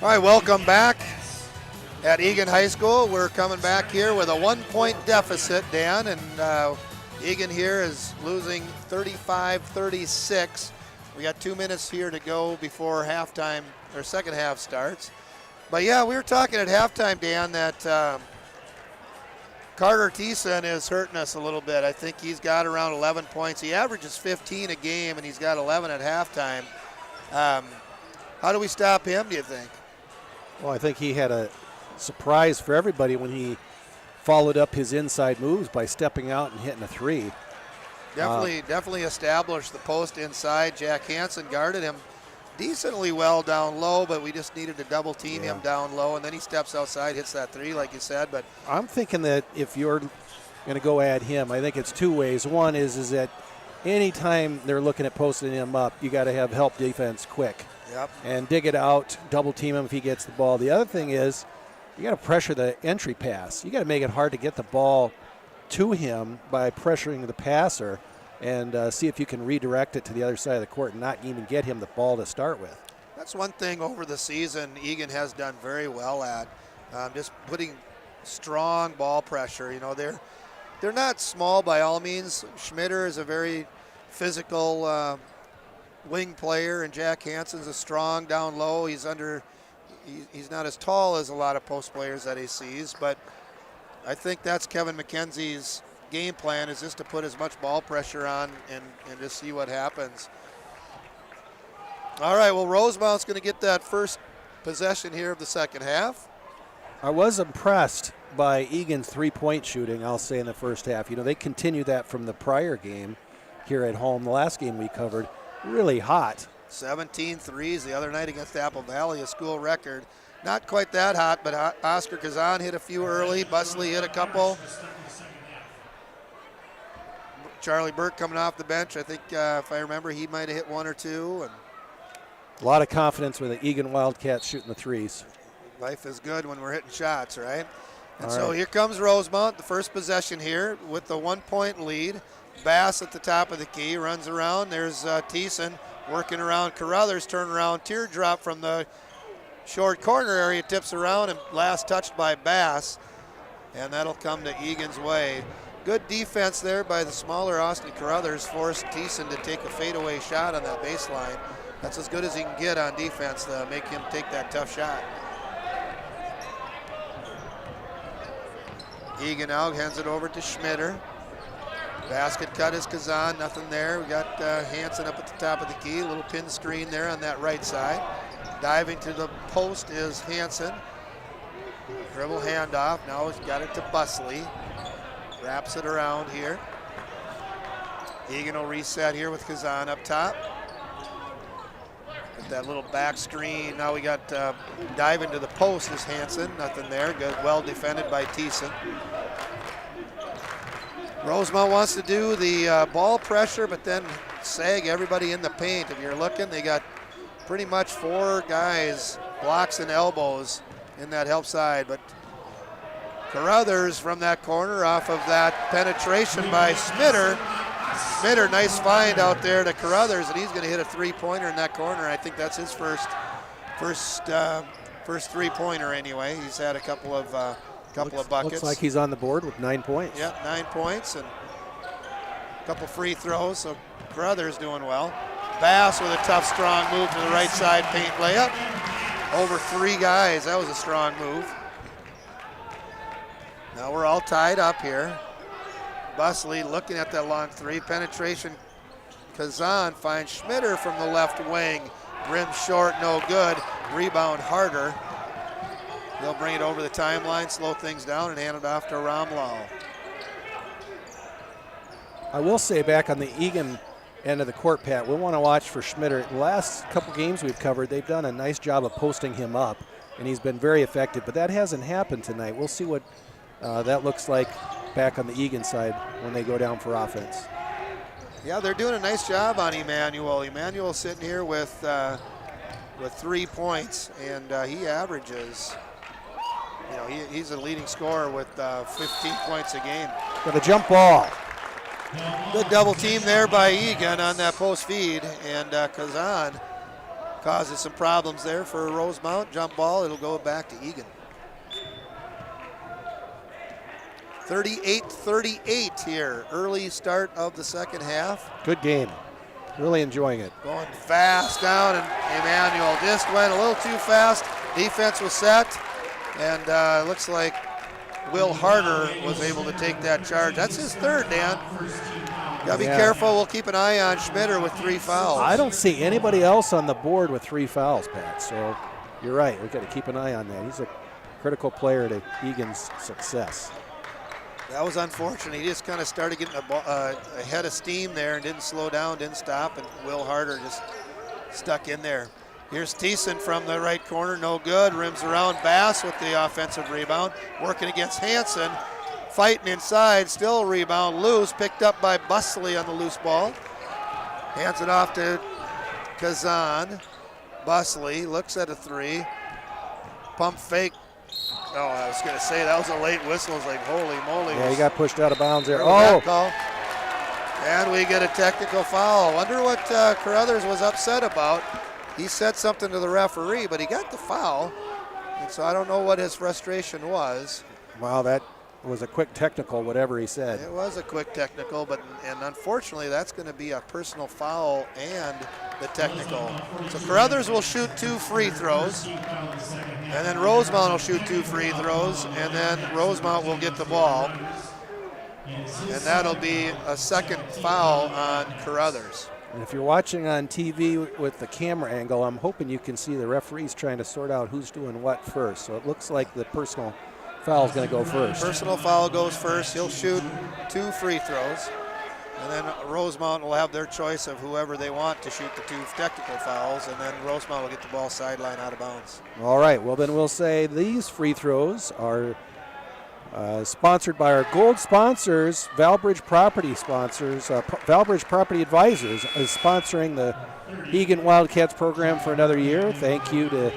All right, welcome back at Eagan High School. We're coming back here with a 1-point deficit, Dan, and Eagan here is losing 35-36. We got 2 minutes here to go before halftime, or second half starts. But yeah, we were talking at halftime, Dan, that Carter Thiessen is hurting us a little bit. I think he's got around 11 points. He averages 15 a game, and he's got 11 at halftime. How do we stop him, do you think? Well, I think he had a surprise for everybody when he followed up his inside moves by stepping out and hitting a three. Definitely established the post inside. Jack Hansen guarded him decently well down low, but we just needed to double team him down low, and then he steps outside, hits that three like you said. But I'm thinking that if you're going to go at him, I think it's two ways. One is that anytime they're looking at posting him up, you got to have help defense quick. Yep. And dig it out, double team him if he gets the ball. The other thing is you got to pressure the entry pass. You got to make it hard to get the ball to him by pressuring the passer and see if you can redirect it to the other side of the court and not even get him the ball to start with. That's one thing over the season Eagan has done very well at, just putting strong ball pressure. You know, they're not small by all means. Schmitter is a very physical wing player, and Jack Hansen's a strong down low. He's not as tall as a lot of post players that he sees, but I think that's Kevin McKenzie's game plan, is just to put as much ball pressure on and just see what happens. All right, well, Rosemount's going to get that first possession here of the second half. I was impressed by Eagan's three-point shooting, I'll say, in the first half. You know, they continued that from the prior game here at home. The last game we covered, really hot. 17 threes the other night against Apple Valley, a school record. Not quite that hot, but Oscar Kazan hit a few early. Busley hit a couple. Charlie Burke coming off the bench. I think, if I remember, he might have hit one or two. And a lot of confidence with the Eagan Wildcats shooting the threes. Life is good when we're hitting shots, right? And so here comes Rosemount, the first possession here with the 1-point lead. Bass at the top of the key, runs around. There's Thiessen working around Carruthers, turn around, teardrop from the short corner area, tips around, and last touched by Bass. And that'll come to Eagan's way. Good defense there by the smaller Austin Carruthers, forced Thiessen to take a fadeaway shot on that baseline. That's as good as he can get on defense to make him take that tough shot. Eagan now hands it over to Schmitter. Basket cut is Kazan, nothing there. We got Hansen up at the top of the key, a little pin screen there on that right side. Diving to the post is Hansen. Dribble handoff, now he's got it to Busley. Wraps it around here. Eagan will reset here with Kazan up top. that little back screen. Now we got dive into the post is Hansen. Nothing there. Good, well defended by Thiessen. Rosemount wants to do the ball pressure, but then sag everybody in the paint. If you're looking, they got pretty much 4 guys, blocks and elbows in that help side. But Carruthers from that corner off of that penetration by Schmitter. Schmitter, nice find out there to Carruthers, and he's going to hit a 3-pointer in that corner. I think that's his first 3-pointer anyway. He's had a couple of buckets. Looks like he's on the board with 9 points. Yep, 9 points and a couple free throws. So Carruthers doing well. Bass with a tough, strong move to the right side paint layup. Over 3 guys. That was a strong move. Now we're all tied up here. Busley looking at that long 3. Penetration. Kazan finds Schmitter from the left wing. Rim short, no good. Rebound Harder. They'll bring it over the timeline, slow things down, and hand it off to Romlau. I will say back on the Eagan end of the court, Pat, we'll want to watch for Schmitter. The last couple games we've covered, they've done a nice job of posting him up, and he's been very effective, but that hasn't happened tonight. We'll see what that looks like back on the Eagan side when they go down for offense. Yeah, they're doing a nice job on Emmanuel. Emmanuel's sitting here with 3 points, and he averages, he's a leading scorer with 15 points a game. Got a jump ball. Good double team there by Eagan on that post feed, and Kazan causes some problems there for Rosemount. Jump ball, it'll go back to Eagan. 38-38 here, early start of the second half. Good game. Really enjoying it. Going fast down, and Emmanuel just went a little too fast. Defense was set, and looks like Will Harder was able to take that charge. That's his 3rd, Dan. Gotta be careful. We'll keep an eye on Schmitter with 3 fouls. I don't see anybody else on the board with 3 fouls, Pat, so you're right. We've got to keep an eye on that. He's a critical player to Eagan's success. That was unfortunate. He just kind of started getting a head of steam there and didn't slow down, didn't stop, and Will Harder just stuck in there. Here's Thiessen from the right corner, no good. Rims around Bass with the offensive rebound. Working against Hansen. Fighting inside, still a rebound loose. Picked up by Busley on the loose ball. Hands it off to Kazan. Busley looks at a 3. Pump fake. Oh, I was going to say that was a late whistle. It's like, holy moly. Yeah, he got pushed out of bounds there. Call. And we get a technical foul. Wonder what Carruthers was upset about. He said something to the referee, but he got the foul. And so I don't know what his frustration was. Wow, that was a quick technical, whatever he said. It was a quick technical, and unfortunately that's going to be a personal foul and the technical. So Carruthers will shoot 2 free throws, and then Rosemount will shoot 2 free throws, and then Rosemount will get the ball. And that'll be a second foul on Carruthers. And if you're watching on TV with the camera angle, I'm hoping you can see the referees trying to sort out who's doing what first. So it looks like the personal foul is going to go first. Personal foul goes first. He'll shoot 2 free throws. And then Rosemount will have their choice of whoever they want to shoot the 2 technical fouls. And then Rosemount will get the ball sideline out of bounds. All right. Well, then we'll say these free throws are sponsored by our gold sponsors, Valbridge Property sponsors. Valbridge Property Advisors is sponsoring the Eagan Wildcats program for another year. Thank you to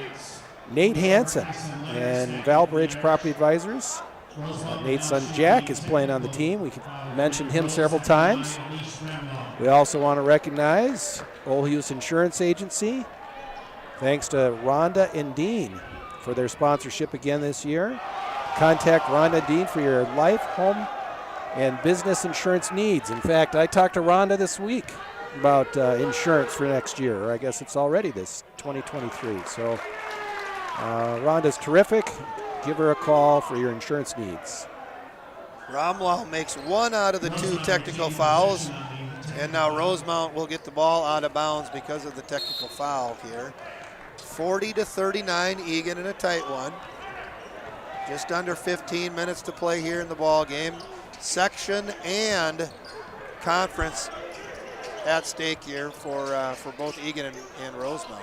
Nate Hansen and Valbridge Property Advisors. Nate's son Jack is playing on the team. We mentioned him several times. We also want to recognize Old Hughes Insurance Agency. Thanks to Rhonda and Dean for their sponsorship again this year. Contact Rhonda and Dean for your life, home, and business insurance needs. In fact, I talked to Rhonda this week about insurance for next year, or I guess it's already this 2023. So Rhonda's terrific. Give her a call for your insurance needs. Romlau makes 1 out of the 2 technical fouls, and now Rosemount will get the ball out of bounds because of the technical foul here. 40-39, Eagan in a tight one. Just under 15 minutes to play here in the ball game. Section and conference at stake here for both Eagan and Rosemount.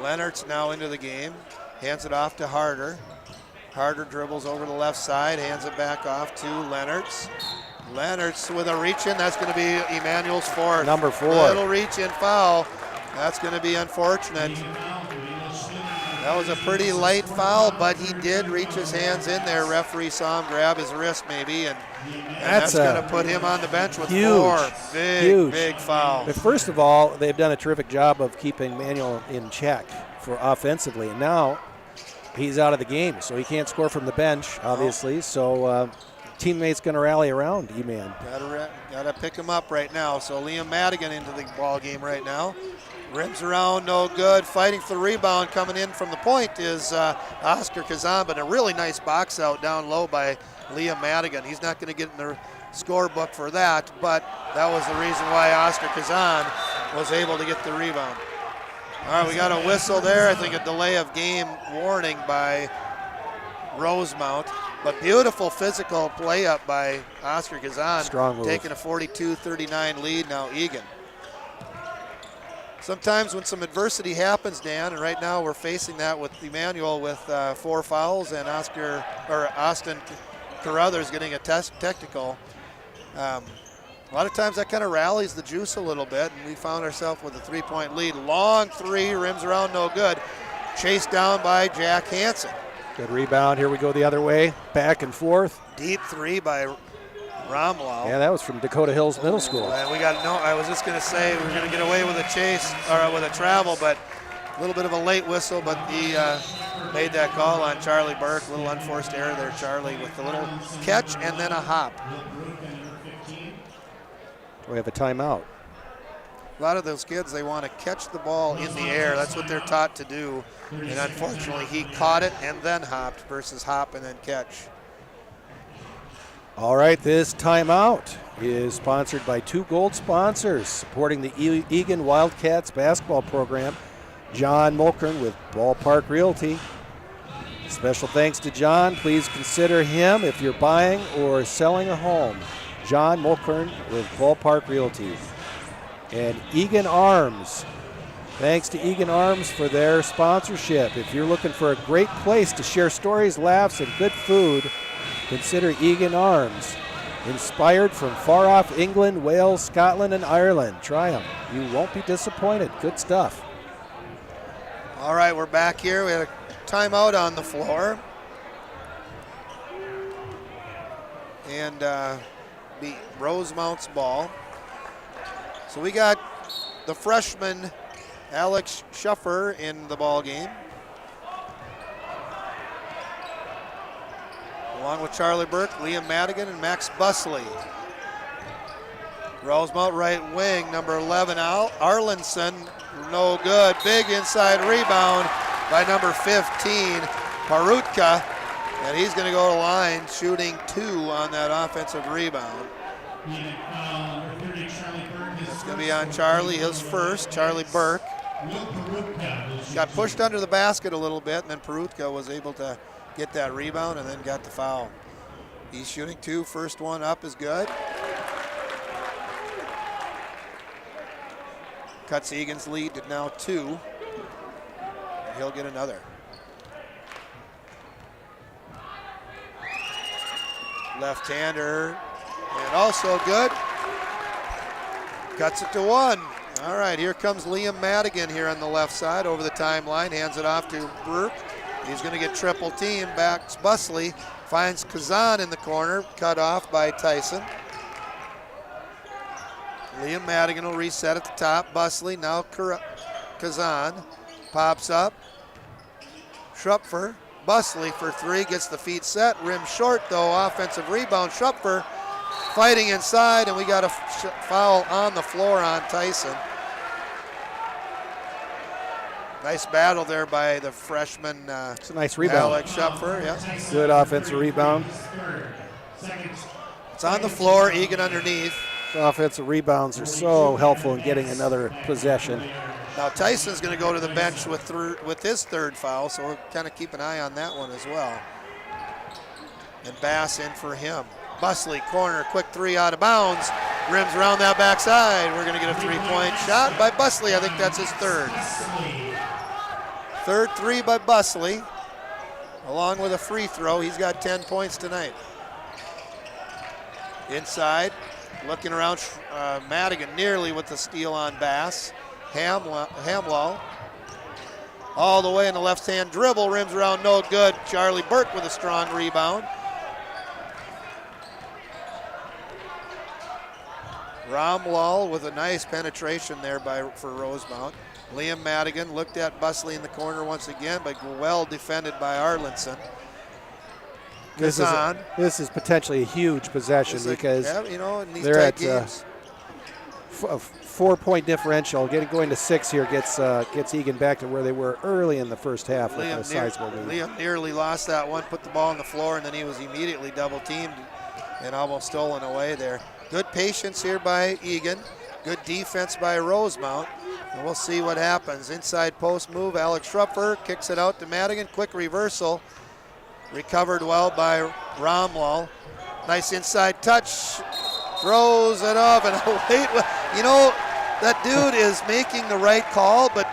Leonard's now into the game. Hands it off to Harder. Harder dribbles over the left side, hands it back off to Leonard's. Leonard's with a reach-in. That's going to be Emmanuel's fourth. Number 4. Little reach-in foul. That's going to be unfortunate. That was a pretty light foul, but he did reach his hands in there. Referee saw him grab his wrist maybe, and that's going to put him on the bench with 4. Big foul. But first of all, they've done a terrific job of keeping Manuel in check for offensively. And now he's out of the game, so he can't score from the bench, obviously. So teammates going to rally around E-Man. Got to pick him up right now. So Liam Madigan into the ball game right now. Rims around, no good. Fighting for the rebound, coming in from the point is Oscar Kazan, but a really nice box out down low by Liam Madigan. He's not going to get in the scorebook for that, but that was the reason why Oscar Kazan was able to get the rebound. All right, we got a whistle there. I think a delay of game warning by Rosemount, but beautiful physical play up by Oscar Kazan. Strong move. Taking a 42-39 lead now, Eagan. Sometimes when some adversity happens, Dan, and right now we're facing that with Emmanuel with 4 fouls and Austin Carruthers getting a technical. A lot of times that kind of rallies the juice a little bit, and we found ourselves with a 3-point lead. Long 3, rims around, no good. Chased down by Jack Hansen. Good rebound. Here we go the other way. Back and forth. Deep 3 by Romlau. Yeah, that was from Dakota Hills Middle School. And we got I was just going to say we were going to get away with a chase or with a travel, but a little bit of a late whistle. But he made that call on Charlie Burke. A little unforced error there, Charlie, with the little catch and then a hop. We have a timeout. A lot of those kids, they want to catch the ball in the air. That's what they're taught to do. And unfortunately, he caught it and then hopped versus hop and then catch. All right, this timeout is sponsored by 2 gold sponsors supporting the Eagan Wildcats basketball program. John Mulkern with Ballpark Realty. Special thanks to John. Please consider him if you're buying or selling a home. John Mulkern with Ballpark Realty. And Eagan Arms. Thanks to Eagan Arms for their sponsorship. If you're looking for a great place to share stories, laughs, and good food, consider Eagan Arms. Inspired from far off England, Wales, Scotland, and Ireland. Try them. You won't be disappointed. Good stuff. All right, we're back here. We had a timeout on the floor. And beat Rosemount's ball. So we got the freshman Alex Schuffer in the ball game, along with Charlie Burke, Liam Madigan, and Max Busley. Rosemount right wing, number 11, Arlinson, no good. Big inside rebound by number 15, Parutka, and he's going to go to the line shooting 2 on that offensive rebound. It's going to be on Charlie, his first, Charlie Burke. Got pushed under the basket a little bit, and then Parutka was able to get that rebound and then got the foul. He's shooting 2, first one up is good. Cuts Egan's lead to now 2. He'll get another. Left-hander, and also good. Cuts it to 1. All right, here comes Liam Madigan here on the left side over the timeline. Hands it off to Burke. He's going to get triple team. Backs Busley. Finds Kazan in the corner. Cut off by Tyson. Liam Madigan will reset at the top. Busley, now Kazan. Pops up. Schrupfer. Busley for 3. Gets the feet set. Rim short, though. Offensive rebound. Schrupfer fighting inside, and we got a foul on the floor on Tyson. Nice battle there by the freshman. It's a nice rebound. Alex Schupfer, yeah. Good offensive rebound. It's on the floor, Eagan underneath. Offensive rebounds are so helpful in getting another possession. Now Tyson's going to go to the bench with his 3rd foul, so we'll kind of keep an eye on that one as well. And Bass in for him. Busley, corner, quick 3 out of bounds. Rims around that backside. We're going to get a three-point shot by Busley. I think that's his third. Third three by Busley, along with a free throw. He's got 10 points tonight. Inside, looking around, Madigan nearly with the steal on Bass. Hamlow all the way in the left-hand dribble, rims around, no good. Charlie Burke with a strong rebound. Romlall with a nice penetration there for Rosemount. Liam Madigan looked at Busley in the corner once again, but well defended by Arlinson. This is potentially a huge possession because you know, in these they're tight at games. a 4-point differential. Going to 6 here gets Eagan back to where they were early in the first half with a sizable lead. Liam nearly lost that one, put the ball on the floor, and then he was immediately double-teamed and almost stolen away there. Good patience here by Eagan. Good defense by Rosemount. And we'll see what happens. Inside post move, Alex Schrupfer kicks it out to Madigan. Quick reversal. Recovered well by Romlall. Nice inside touch. Throws it off and wait. You know, that dude is making the right call, but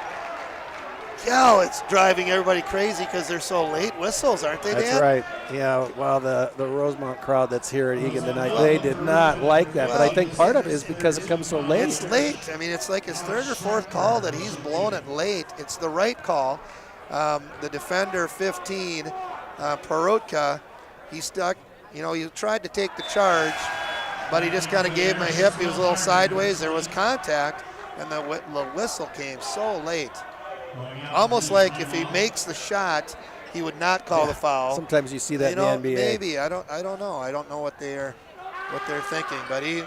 yeah, it's driving everybody crazy because they're so late whistles, aren't they, Dan? That's right. Yeah, well, the Rosemount crowd that's here at Eagan tonight, they did not like that. But I think part of it is because it comes so late. It's late. I mean, it's like his third or fourth call that he's blown it late. It's the right call. The defender, 15, Perutka, he stuck. You know, he tried to take the charge, but he just kind of gave him a hip. He was a little sideways. There was contact, and the whistle came so late. Almost like if he makes the shot, he would not call the foul. Sometimes you see that in the NBA. Maybe I don't know. I don't know what they're thinking, but he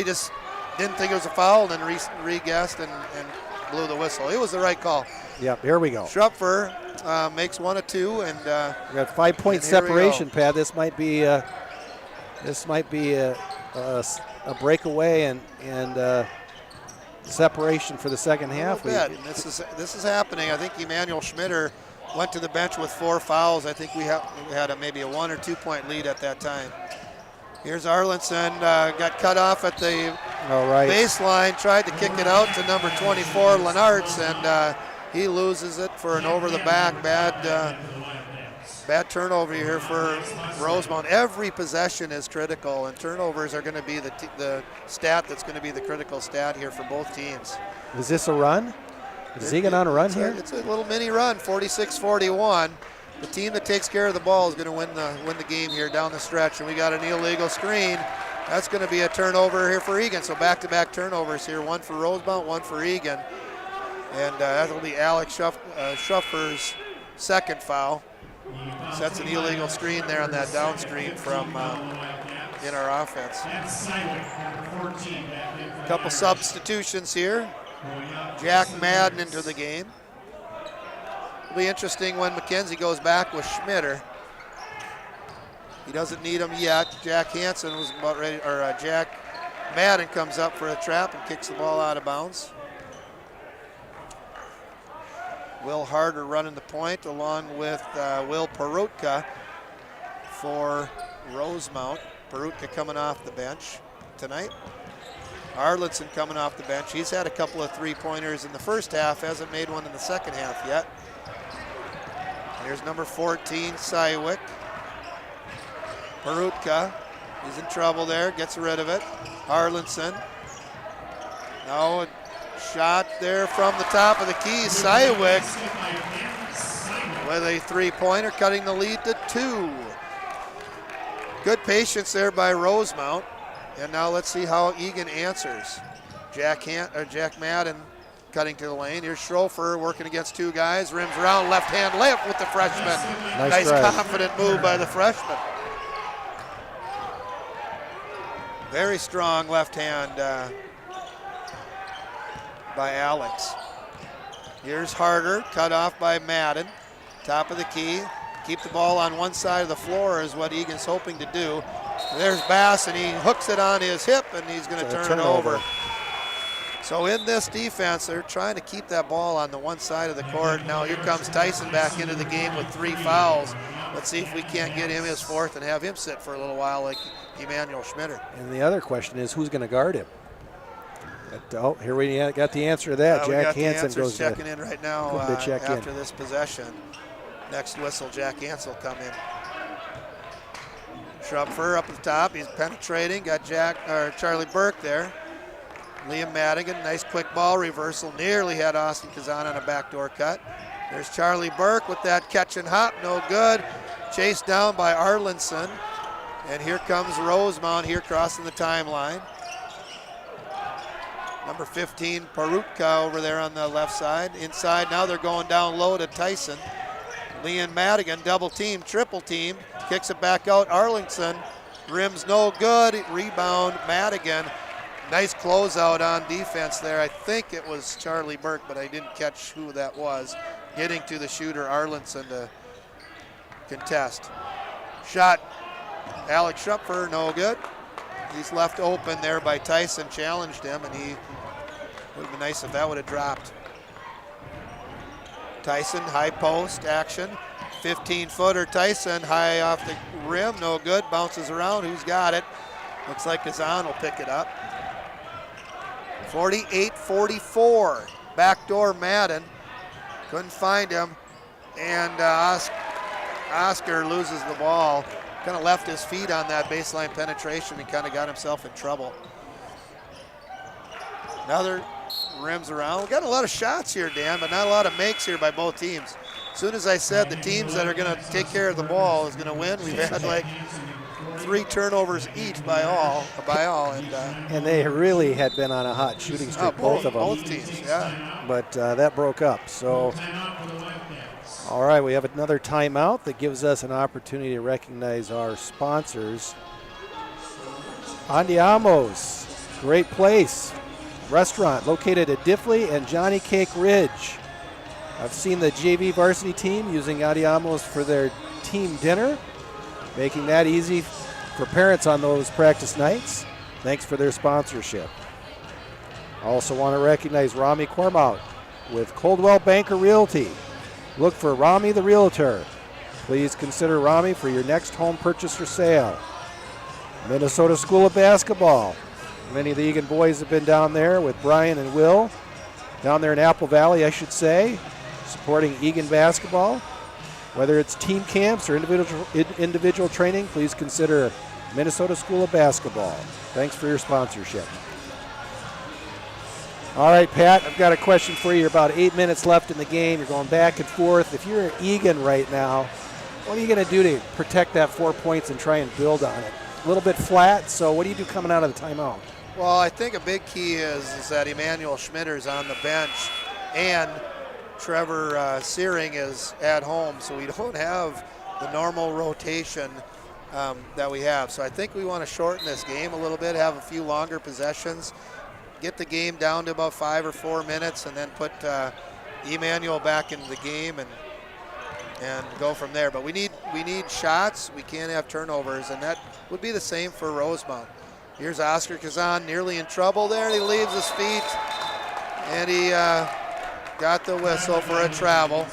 just didn't think it was a foul and then re-guessed and blew the whistle. It was the right call. Yep, here we go. Schrupfer makes 1 of 2, and we got 5-point separation, Pat. This might be a breakaway and separation for the second half. This is happening. I think Emmanuel Schmitter went to the bench with 4 fouls. I think we had maybe a 1 or 2 point lead at that time. Here's Arlinson, got cut off at the baseline, tried to kick it out to number 24, Lenartz, and he loses it for an over-the-back. Bad turnover here for Rosemount. Every possession is critical, and turnovers are going to be the stat that's going to be the critical stat here for both teams. Is this a run? Is Eagan on a run here? It's a little mini run, 46-41. The team that takes care of the ball is going to win the game here down the stretch, and we got an illegal screen. That's going to be a turnover here for Eagan. So back-to-back turnovers here, 1 for Rosemount, 1 for Eagan. And that'll be Alex Schuffer's second foul. Sets an illegal screen there on that down screen from in our offense. A couple substitutions here. Jack Madden into the game. It'll be interesting when McKenzie goes back with Schmitter. He doesn't need him yet. Jack Hansen was about ready, or Jack Madden comes up for a trap and kicks the ball out of bounds. Will Harder running the point along with Will Perutka for Rosemount. Perutka coming off the bench tonight. Arlinson coming off the bench. He's had a couple of three-pointers in the first half, hasn't made one in the second half yet. Here's number 14, Sywick. Perutka, he's in trouble there, gets rid of it. Arlinson. Now a shot there from the top of the key. Sywick with a three-pointer, cutting the lead to 2. Good patience there by Rosemount. And now let's see how Eagan answers. Jack Madden cutting to the lane. Here's Schrofer working against 2 guys. Rims around, left-hand layup with the freshman. Nice confident move by the freshman. Very strong left hand by Alex. Here's Harder, cut off by Madden. Top of the key. Keep the ball on one side of the floor is what Eagan's hoping to do. There's Bass, and he hooks it on his hip, and he's going to turn it over. So in this defense, they're trying to keep that ball on the one side of the court. Now here comes Tyson back into the game with 3 fouls. Let's see if we can't get him his 4th and have him sit for a little while Emmanuel Schmitter. And the other question is, who's going to guard him? Oh, here we got the answer to that. Jack Hansen goes checking in right now check after in. this possession. Next whistle, Jack Hansen will come in. Schrupfer up at the top. He's penetrating. Got Charlie Burke there. Liam Madigan, nice quick ball reversal. Nearly had Austin Kazan on a backdoor cut. There's Charlie Burke with that catch and hop. No good. Chased down by Arlinson. And here comes Rosemount here crossing the timeline. Number 15, Parutka over there on the left side. Inside, now they're going down low to Tyson. Liam Madigan, double team, triple team. Kicks it back out, Arlington. Rim's no good, rebound, Madigan. Nice closeout on defense there. I think it was Charlie Burke, but I didn't catch who that was. Getting to the shooter, Arlinson, to contest. Shot, Alex Schrupfer, no good. He's left open there by Tyson, challenged him, and he would have been nice if that would have dropped. Tyson, high post action. 15-footer Tyson, high off the rim, no good. Bounces around, who's got it? Looks like Kazan will pick it up. 48-44, backdoor Madden. Couldn't find him, and Oscar loses the ball. Kind of left his feet on that baseline penetration and kind of got himself in trouble. Another rims around. We got a lot of shots here, Dan, but not a lot of makes here by both teams. As soon as I said the teams that are going to take care of the ball is going to win, we've had like 3 turnovers each by all, and they really had been on a hot shooting streak, both of them. Both teams, yeah. But that broke up. So, all right, we have another timeout that gives us an opportunity to recognize our sponsors. Andiamo's, great place, restaurant located at Diffley and Johnny Cake Ridge. I've seen the JV varsity team using Andiamo's for their team dinner, making that easy for parents on those practice nights. Thanks for their sponsorship. I also want to recognize Rami Cormout with Coldwell Banker Realty. Look for Rami the Realtor. Please consider Rami for your next home purchase or sale. Minnesota School of Basketball. Many of the Eagan boys have been down there with Brian and Will, down there in Apple Valley, I should say, supporting Eagan basketball. Whether it's team camps or individual training, please consider Minnesota School of Basketball. Thanks for your sponsorship. All right, Pat, I've got a question for you. You're about 8 minutes left in the game. You're going back and forth. If you're Eagan right now, what are you going to do to protect that 4 points and try and build on it? A little bit flat, so what do you do coming out of the timeout? Well, I think a big key is that Emmanuel Schmitter's on the bench and Trevor Searing is at home, so we don't have the normal rotation that we have. So I think we want to shorten this game a little bit, have a few longer possessions, get the game down to about 5 or 4 minutes, and then put Emmanuel back into the game and go from there. But we need shots. We can't have turnovers, and that would be the same for Rosemount. Here's Oscar Kazan nearly in trouble there. He leaves his feet, and he got the whistle for a travel.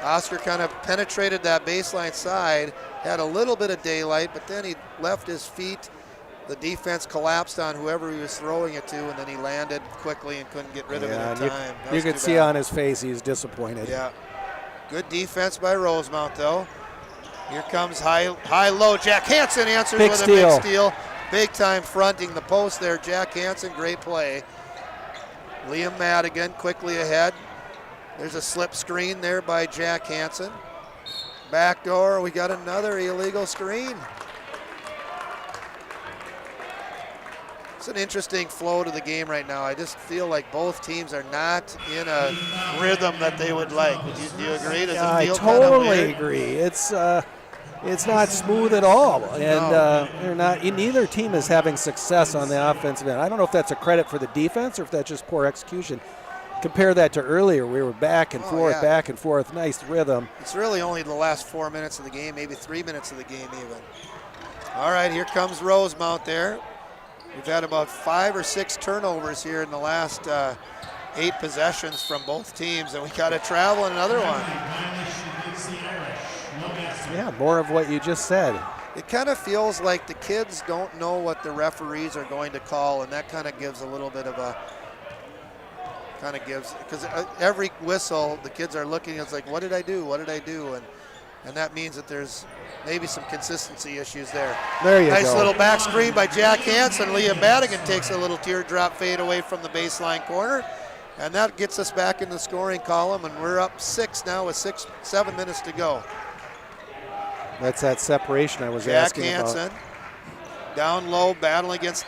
Oscar kind of penetrated that baseline side, had a little bit of daylight, but then he left his feet. The defense collapsed on whoever he was throwing it to, and then he landed quickly and couldn't get rid of it in time. You could see on his face he's disappointed. Yeah. Good defense by Rosemount, though. Here comes high-low. Jack Hansen answers with a big steal. Big time fronting the post there. Jack Hansen, great play. Liam Madigan quickly ahead. There's a slip screen there by Jack Hansen. Backdoor, we got another illegal screen. It's an interesting flow to the game right now. I just feel like both teams are not in a rhythm that they would like. Do you agree? Does it feel totally agree. It's not smooth at all, and they're not. Neither team is having success on the offensive end. I don't know if that's a credit for the defense or if that's just poor execution. Compare that to earlier. We were back and forth, nice rhythm. It's really only the last 4 minutes of the game, maybe 3 minutes of the game even. All right, here comes Rosemount there. We've had about 5 or 6 turnovers here in the last 8 possessions from both teams, and we got to travel in another one. Yeah, more of what you just said. it kind of feels like the kids don't know what the referees are going to call, and that kind of gives a little bit of a, because every whistle, the kids are looking, it's like, what did I do? What did I do? And that means that there's maybe some consistency issues there. There you go. Nice little back screen by Jack Hansen. Leah Madigan takes a little teardrop fade away from the baseline corner. And that gets us back in the scoring column, and we're up 6 now with 7 minutes to go. That's that separation I was Jack asking Hansen, about. down low, battling against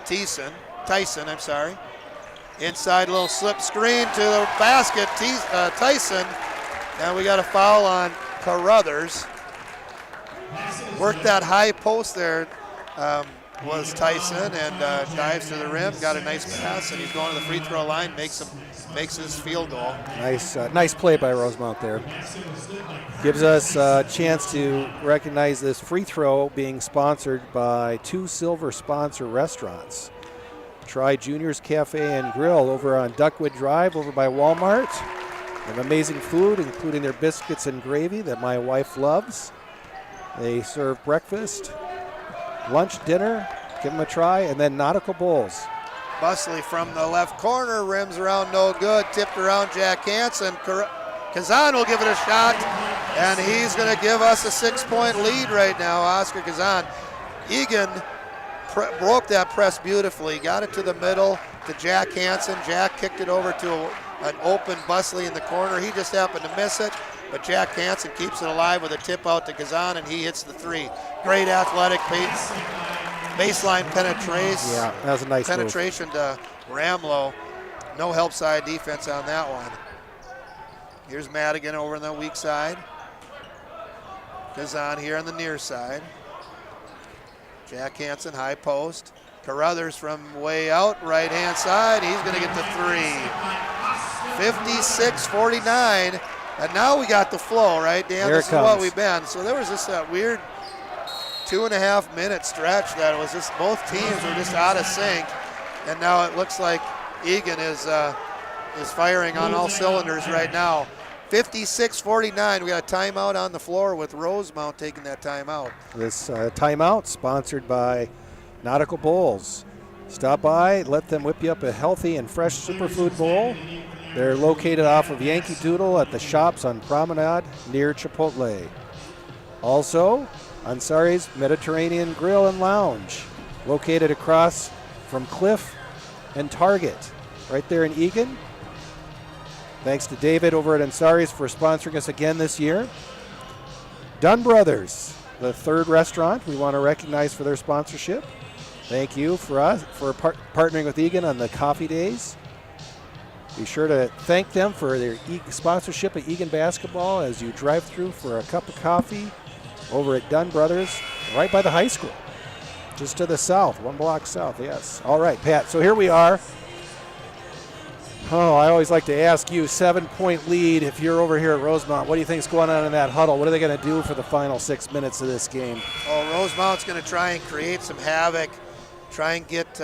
Tyson, I'm sorry. Inside little slip screen to the basket, Tyson. And we got a foul on Carruthers. Worked that high post there was Tyson, and dives to the rim, got a nice pass, and he's going to the free throw line, makes his field goal. Nice play by Rosemount there. Gives us a chance to recognize this free throw being sponsored by 2 silver sponsor restaurants. Try Junior's Cafe and Grill over on Duckwood Drive over by Walmart. They have amazing food, including their biscuits and gravy that my wife loves. They serve breakfast, lunch, dinner. Give them a try, and then Nautical Bowls. Busley from the left corner, rims around, no good. Tipped around Jack Hansen. Kazan will give it a shot, and he's going to give us a 6-point lead right now, Oscar Kazan. Eagan broke that press beautifully, got it to the middle to Jack Hansen. Jack kicked it over to an open Busley in the corner. He just happened to miss it, but Jack Hansen keeps it alive with a tip out to Kazan, and he hits the 3. Great athletic pace. Baseline penetration. Yeah, that was a nice penetration move. to Ramlow. No help side defense on that one. Here's Madigan over on the weak side. Kazan here on the near side. Jack Hansen, high post. Carruthers from way out, right hand side. He's going to get the 3. 56-49. And now we got the flow, right, Dan? Here this it is comes. what we've been. So there was just that weird 2.5 minute stretch that was just both teams were just out of sync, and now it looks like Eagan is firing on all cylinders right now. 56-49. We got a timeout on the floor with Rosemount taking that timeout. This timeout sponsored by Nautical Bowls. Stop by, let them whip you up a healthy and fresh superfood bowl. They're located off of Yankee Doodle at the shops on Promenade near Chipotle. Also, Ansari's Mediterranean Grill and Lounge, located across from Cliff and Target, right there in Eagan. Thanks to David over at Ansari's for sponsoring us again this year. Dunn Brothers, the 3rd restaurant we want to recognize for their sponsorship. Thank you for partnering with Eagan on the coffee days. Be sure to thank them for their sponsorship of Eagan basketball as you drive through for a cup of coffee over at Dunn Brothers, right by the high school, just to the south, 1 block south, yes. All right, Pat, so here we are. Oh, I always like to ask you, 7-point lead. If you're over here at Rosemount, what do you think is going on in that huddle? What are they going to do for the final 6 minutes of this game? Oh, Rosemount's going to try and create some havoc, try and get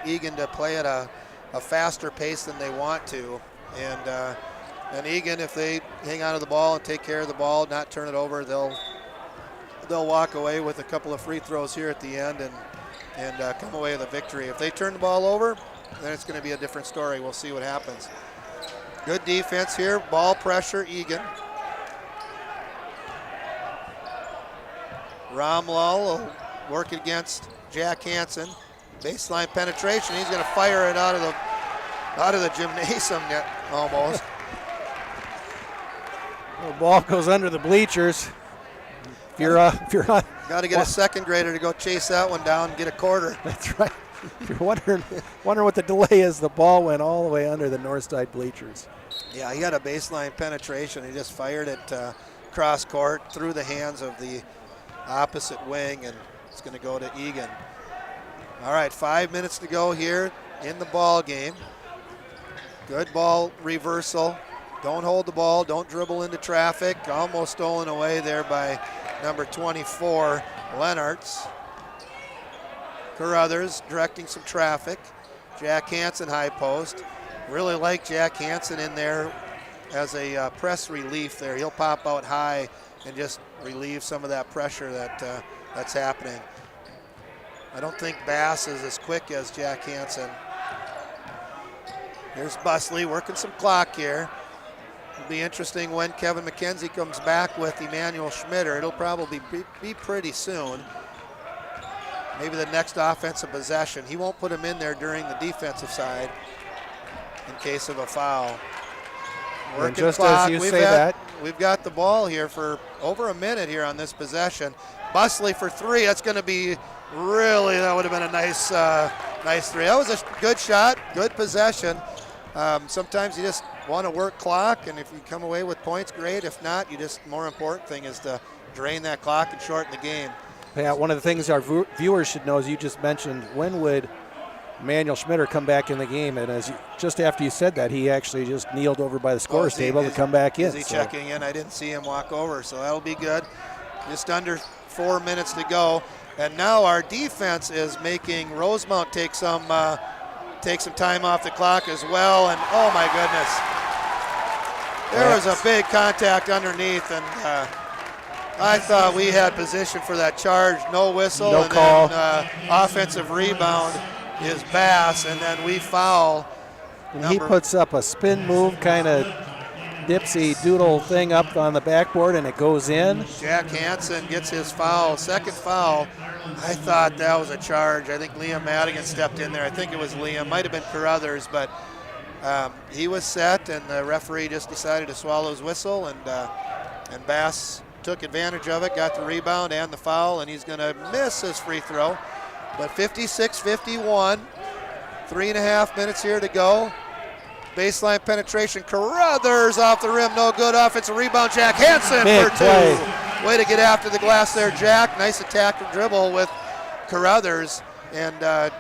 Eagan to play at a faster pace than they want to. And Eagan, if they hang on to the ball and take care of the ball, not turn it over, they'll walk away with a couple of free throws here at the end and come away with a victory. If they turn the ball over, then it's going to be a different story. We'll see what happens. Good defense here, ball pressure, Eagan. Ramlal will work against Jack Hansen. Baseline penetration, he's going to fire it out of the gymnasium net, almost. The ball goes under the bleachers. If you're on, got to get a second grader to go chase that one down and get a quarter. That's right. If you're wondering what the delay is, the ball went all the way under the north side bleachers. Yeah, he had a baseline penetration. He just fired it cross court through the hands of the opposite wing, and it's going to go to Eagan. All right, 5 minutes to go here in the ball game. Good ball reversal. Don't hold the ball. Don't dribble into traffic. Almost stolen away there by number 24, Lenartz. Carruthers directing some traffic. Jack Hansen high post. Really like Jack Hansen in there as a press relief there. He'll pop out high and just relieve some of that pressure that's happening. I don't think Bass is as quick as Jack Hansen. Here's Busley working some clock here. It'll be interesting when Kevin McKenzie comes back with Emmanuel Schmitter. It'll probably be pretty soon. Maybe the next offensive possession. He won't put him in there during the defensive side in case of a foul. And just as you say that, we've got the ball here for over a minute here on this possession. Busley for three. That's going to be really, that would have been a nice three. That was a good shot, good possession. Sometimes you just want to work clock, and if you come away with points, great. If not, more important thing is to drain that clock and shorten the game. Pat, one of the things our viewers should know is you just mentioned, when would Emmanuel Schmitter come back in the game? And just after you said that, he actually just kneeled over by the scorer's table to come back in. Is he checking in? I didn't see him walk over, so that'll be good. Just under 4 minutes to go. And now our defense is making Rosemount take some time off the clock as well. And oh my goodness, there was a big contact underneath, and I thought we had position for that charge. No whistle, no and call. Then offensive rebound is Bass, and then we foul. And he puts up a spin move, kind of dipsy doodle thing up on the backboard, and it goes in. Jack Hansen gets his foul, second foul. I thought that was a charge. I think Liam Madigan stepped in there. I think it was Liam, might have been Carruthers, but he was set, and the referee just decided to swallow his whistle, and Bass took advantage of it, got the rebound and the foul, and he's going to miss his free throw. But 56-51, 3.5 minutes here to go. Baseline penetration, Carruthers off the rim, no good. Offensive rebound, Jack Hansen for two. Way to get after the glass there, Jack. Nice attack and dribble with Carruthers, and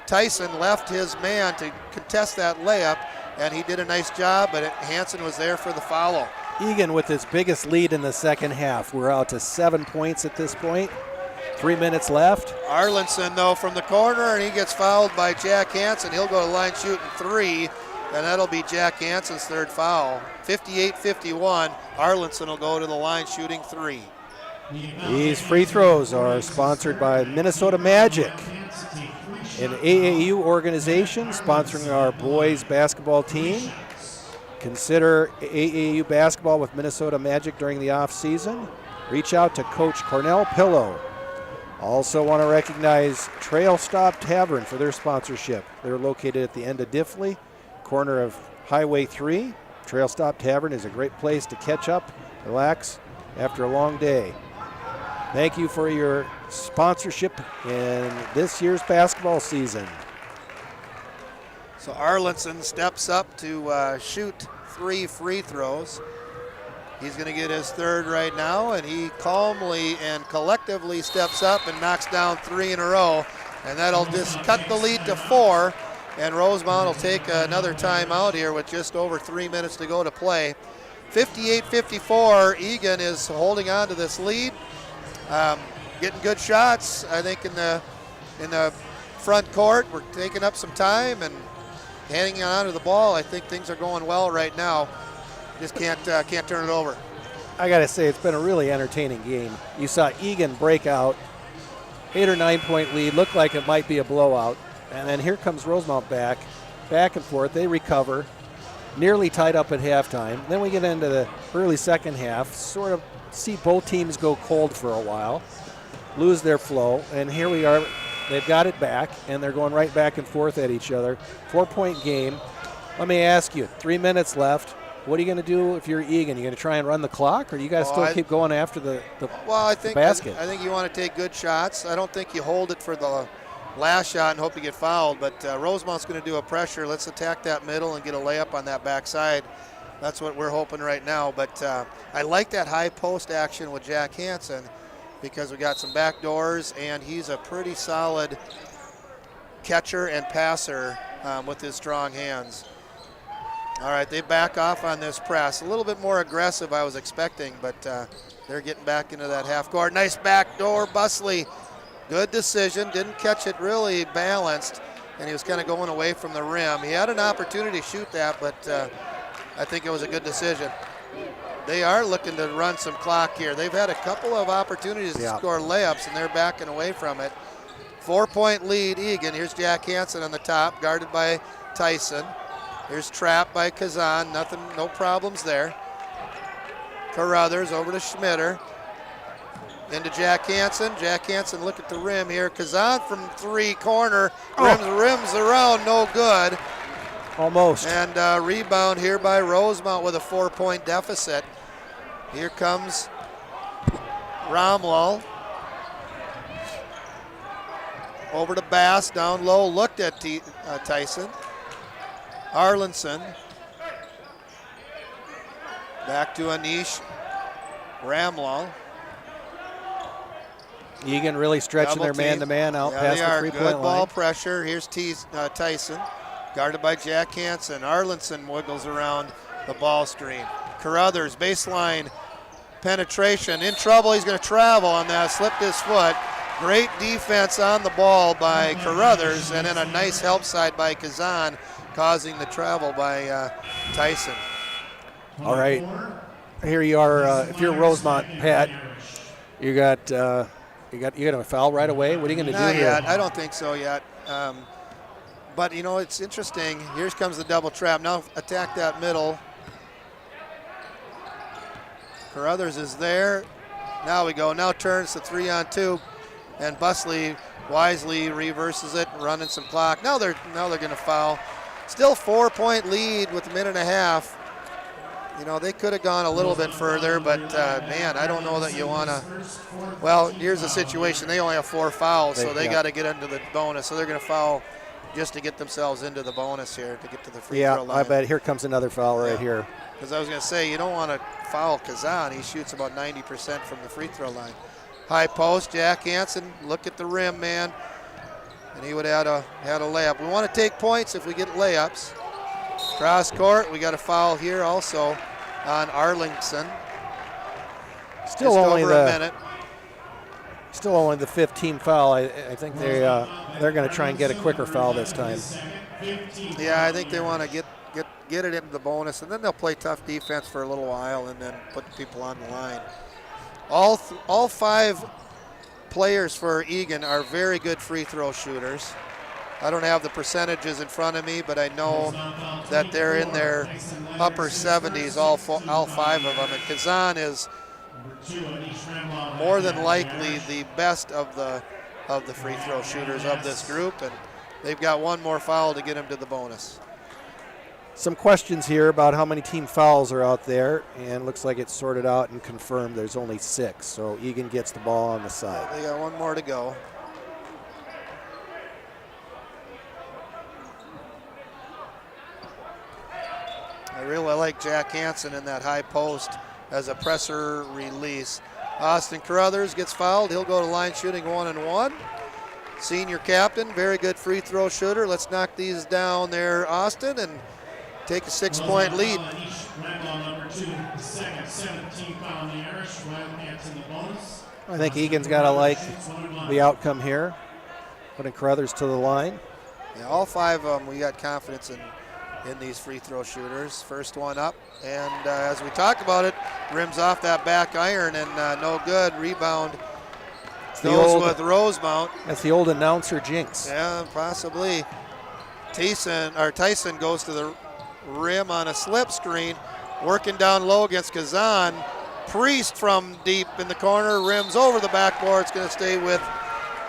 Tyson left his man to contest that layup, and he did a nice job, but Hansen was there for the foul. Eagan with his biggest lead in the second half. We're out to 7 points at this point. 3 minutes left. Arlinson, though, from the corner, and he gets fouled by Jack Hansen. He'll go to the line shooting three, and that'll be Jack Hansen's third foul. 58-51, Arlinson will go to the line shooting three. These free throws are sponsored by Minnesota Magic, an AAU organization sponsoring our boys basketball team. Consider AAU basketball with Minnesota Magic during the off season. Reach out to Coach Cornell Pillow. Also want to recognize Trail Stop Tavern for their sponsorship. They're located at the end of Diffley, corner of Highway 3. Trail Stop Tavern is a great place to catch up, relax after a long day. Thank you for your sponsorship in this year's basketball season. So Arlinson steps up to shoot 3 free throws. He's going to get his third right now, and he calmly and collectively steps up and knocks down 3 in a row, and that'll just cut the lead to 4, and Rosemount will take another timeout here with just over 3 minutes to go to play. 58-54, Eagan is holding on to this lead, getting good shots, I think, in the front court. We're taking up some time and hanging on to the ball. I think things are going well right now. Just can't turn it over. I got to say, it's been a really entertaining game. You saw Eagan break out, 8 or 9 point lead, looked like it might be a blowout, and then here comes Rosemount back and forth. They recover, nearly tied up at halftime. Then we get into the early second half, sort of see both teams go cold for a while, lose their flow, and here we are. They've got it back, and they're going right back and forth at each other. 4-point game. Let me ask you, 3 minutes left. What are you going to do if you're Eagan? You going to try and run the clock, or do you guys still keep going after the basket? I think you want to take good shots. I don't think you hold it for the last shot and hope you get fouled, but Rosemount's going to do a pressure. Let's attack that middle and get a layup on that backside. That's what we're hoping right now, but I like that high post action with Jack Hansen because we got some back doors, and he's a pretty solid catcher and passer with his strong hands. All right, they back off on this press. A little bit more aggressive I was expecting, but they're getting back into that half court. Nice back door, Busley. Good decision, didn't catch it really balanced, and he was kind of going away from the rim. He had an opportunity to shoot that, but I think it was a good decision. they are looking to run some clock here. They've had a couple of opportunities to score layups, and they're backing away from it. 4-point lead, Eagan. Here's Jack Hansen on the top, guarded by Tyson. Here's Trapp by Kazan. Nothing, no problems there. Carruthers over to Schmitter. Into Jack Hansen. Jack Hansen look at the rim here. Kazan from 3 corner. Rims around, no good. Almost. And rebound here by Rosemount with a 4-point deficit. Here comes Romlall. Over to Bass, down low, looked at Tyson. Arlinson. Back to Anish Ramlall. Eagan really stretching their man-to-man out past the three-point line. Good ball pressure. Here's Tyson, guarded by Jack Hansen. Arlinson wiggles around the ball screen. Carruthers, baseline penetration. In trouble, he's going to travel on that, slipped his foot. Great defense on the ball by Carruthers, and then a nice help side by Kazan, causing the travel by Tyson. All right, here you are. If you're Rosemount, Pat, you got a foul right away. What are you going to do Not here? yet. I don't think so yet. But you know, it's interesting. Here comes the double trap. Now attack that middle. Carruthers is there. Now we go. Now turns to 3-on-2. And Busley wisely reverses it, running some clock. Now they're going to foul. Still 4-point lead with a minute and a half. You know, they could have gone a little bit further, but man, I don't know that you want to. Well, here's the situation. They only have 4 fouls, so they got to get into the bonus. So they're going to foul just to get themselves into the bonus here, to get to the free throw line. Yeah, I bet here comes another foul right here. Because I was going to say, you don't want to foul Kazan. He shoots about 90% from the free throw line. High post, Jack Hansen, look at the rim, man. And he would have had a layup. We want to take points if we get layups. Cross court, we got a foul here also on Arlington. Still just only over a minute. Still only the 15th foul. I think they're going to try and get a quicker foul this time. Yeah, I think they want to get it into the bonus, and then they'll play tough defense for a little while and then put people on the line. All 5 players for Eagan are very good free throw shooters. I don't have the percentages in front of me, but I know that they're in their upper 70s, all 5 of them. And Kazan is more than likely the best of the free throw shooters of this group, and they've got one more foul to get them to the bonus. Some questions here about how many team fouls are out there, and looks like it's sorted out and confirmed there's only 6. So Eagan gets the ball on the side. They got one more to go. I really like Jack Hansen in that high post as a presser release. Austin Carruthers gets fouled. He'll go to line shooting 1-and-1. Senior captain, very good free throw shooter. Let's knock these down there, Austin, and take a 6-point lead. I think Eagan's got to like the outcome here, putting Carruthers to the line. Yeah, all 5 of them, we got confidence in these free throw shooters. First one up, and as we talked about it, rims off that back iron and no good. Rebound goes with Rosemount. That's the old announcer jinx. Yeah, possibly. Tyson goes to the rim on a slip screen, working down low against Kazan. Priest from deep in the corner, rims over the backboard. It's going to stay with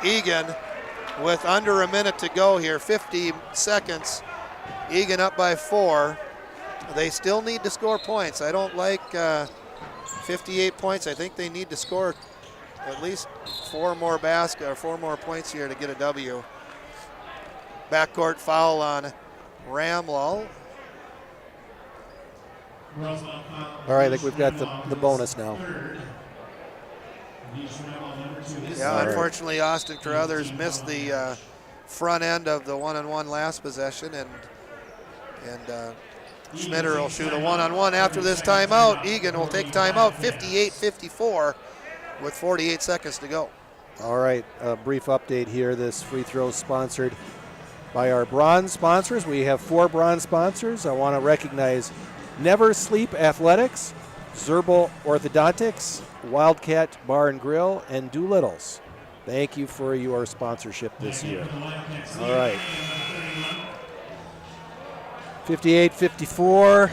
Eagan with under a minute to go here, 50 seconds. Eagan up by 4. They still need to score points. I don't like 58 points. I think they need to score at least 4 more points here to get a W. Backcourt foul on Ramlall. All right, I think we've got the bonus now. Yeah, unfortunately, Austin Carruthers missed the front end of the 1-on-1 last possession, and Schmitter will shoot a 1-on-1 after this timeout. Eagan will take timeout, 58-54 with 48 seconds to go. All right, a brief update here. This free throw sponsored by our bronze sponsors. We have 4 bronze sponsors. I want to recognize Never Sleep Athletics, Zerbal Orthodontics, Wildcat Bar and Grill, and Doolittle's. Thank you for your sponsorship this year. All right. 58-54.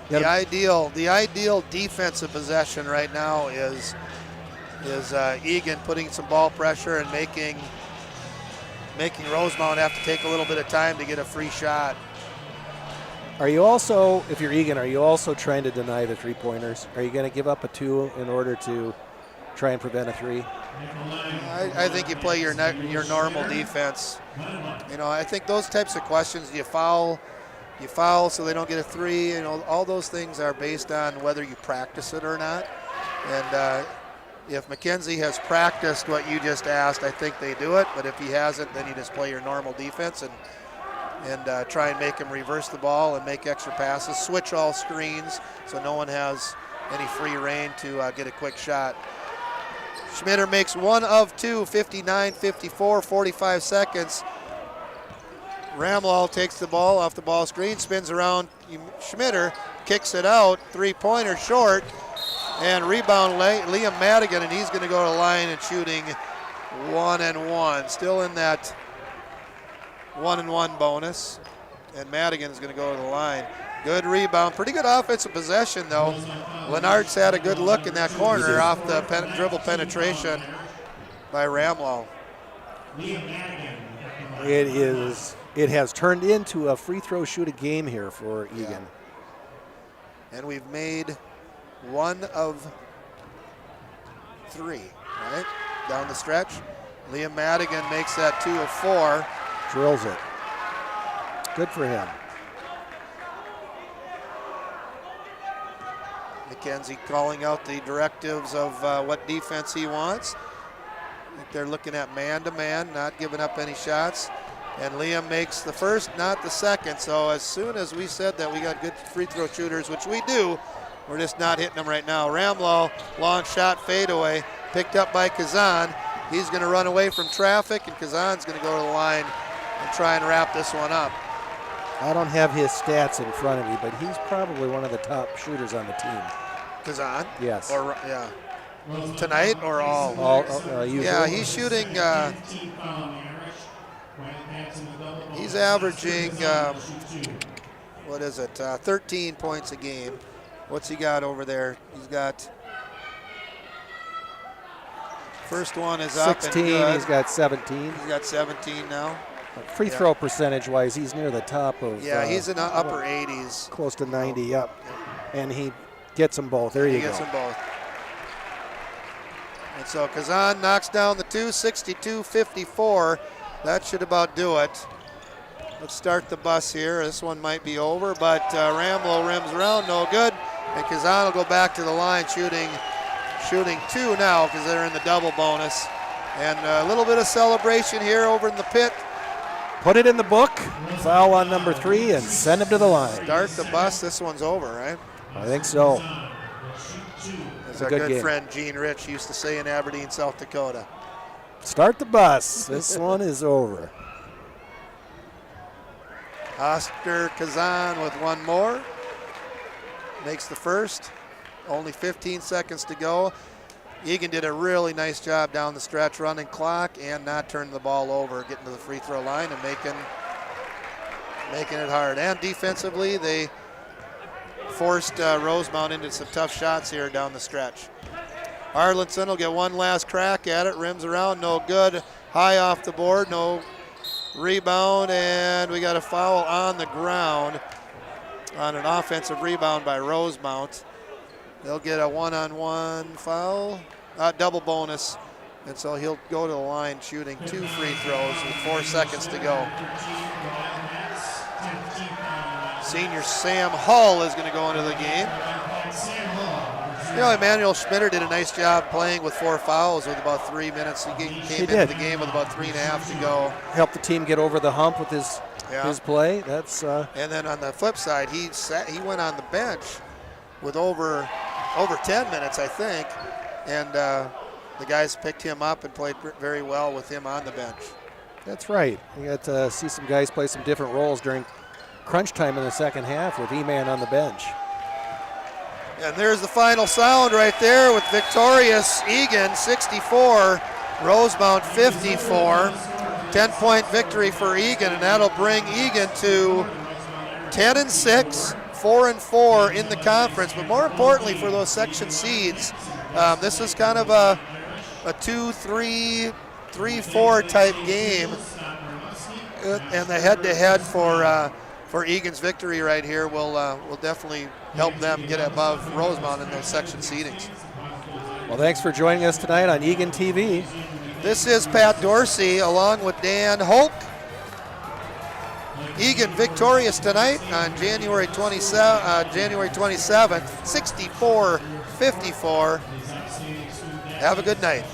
The ideal defensive possession right now is Eagan putting some ball pressure and making Rosemount have to take a little bit of time to get a free shot. Are you also, if you're Eagan, are you also trying to deny the three-pointers? Are you going to give up a 2 in order to try and prevent a 3? I think you play your normal defense. You know, I think those types of questions, you foul so they don't get a 3. You know, all those things are based on whether you practice it or not. And if McKenzie has practiced what you just asked, I think they do it. But if he hasn't, then you just play your normal defense and try and make him reverse the ball and make extra passes, switch all screens so no one has any free reign to get a quick shot. Schmitter makes 1 of 2, 59-54, 45 seconds. Ramlow takes the ball off the ball screen, spins around Schmitter, kicks it out, 3-pointer short, and rebound Liam Madigan, and he's going to go to the line and shooting 1 and 1. Still in that 1 and 1 bonus, and Madigan is going to go to the line. Good rebound, pretty good offensive possession though. Lennart's had a good look in that corner off the dribble penetration by Ramlow. It has turned into a free throw shoot a game here for Eagan. Yeah. And we've made 1 of 3, right? Down the stretch. Liam Madigan makes that 2 of 4. Drills it. Good for him. McKenzie calling out the directives of what defense he wants. I think they're looking at man-to-man, not giving up any shots. And Liam makes the first, not the second. So as soon as we said that we got good free throw shooters, which we do, we're just not hitting them right now. Ramlow, long shot, fadeaway, picked up by Kazan. He's going to run away from traffic, and Kazan's going to go to the line and try and wrap this one up. I don't have his stats in front of me, but he's probably one of the top shooters on the team. Kazan? Yes. Or yeah. Tonight or all? Usually. Yeah, he's shooting. He's averaging, 13 points a game. What's he got over there? He's got, first one is 16, up and good. He's got 17. He's got 17 now. Free throw percentage-wise, he's near the top of. Yeah, he's in the upper 80s. Close to 90, yep. And he gets them both. There you go. He gets them both. And so Kazan knocks down the 2, 62-54. That should about do it. Let's start the bus here. This one might be over, but Ramlow rims around, no good. And Kazan will go back to the line shooting 2 now because they're in the double bonus. And a little bit of celebration here over in the pit. Put it in the book, foul on number 3, and send him to the line. Start the bus. This one's over, right? I think so. As our good friend Gene Rich used to say in Aberdeen, South Dakota. Start the bus. This one is over. Oscar Kazan with one more. Makes the first. Only 15 seconds to go. Eagan did a really nice job down the stretch, running clock and not turning the ball over, getting to the free throw line and making it hard. And defensively, they forced Rosemount into some tough shots here down the stretch. Arlinson will get one last crack at it, rims around, no good. High off the board, no rebound, and we got a foul on the ground on an offensive rebound by Rosemount. They'll get a one-on-one foul, double bonus, and so he'll go to the line shooting 2 free throws with 4 seconds to go. Senior Sam Hull is going to go into the game. You know, Emmanuel Schmitter did a nice job playing with 4 fouls with about 3 minutes. He came into the game with about 3.5 to go. Helped the team get over the hump with his play. That's. And then on the flip side, he went on the bench with over 10 minutes, I think, and the guys picked him up and played very well with him on the bench. That's right. You got to see some guys play some different roles during crunch time in the second half with E-Man on the bench. And there's the final sound right there with victorious Eagan 64, Rosemount 54. 10-point victory for Eagan, and that'll bring Eagan to 10-6, 4-4 in the conference. But more importantly for those section seeds, this is kind of a 2-3, 3-4 type game. And the head-to-head for Eagan's victory right here will definitely help them get above Rosemount in those section seedings. Well, thanks for joining us tonight on Eagan TV. This is Pat Dorsey along with Dan Holk. Eagan victorious tonight on January 27th, 64-54. Have a good night.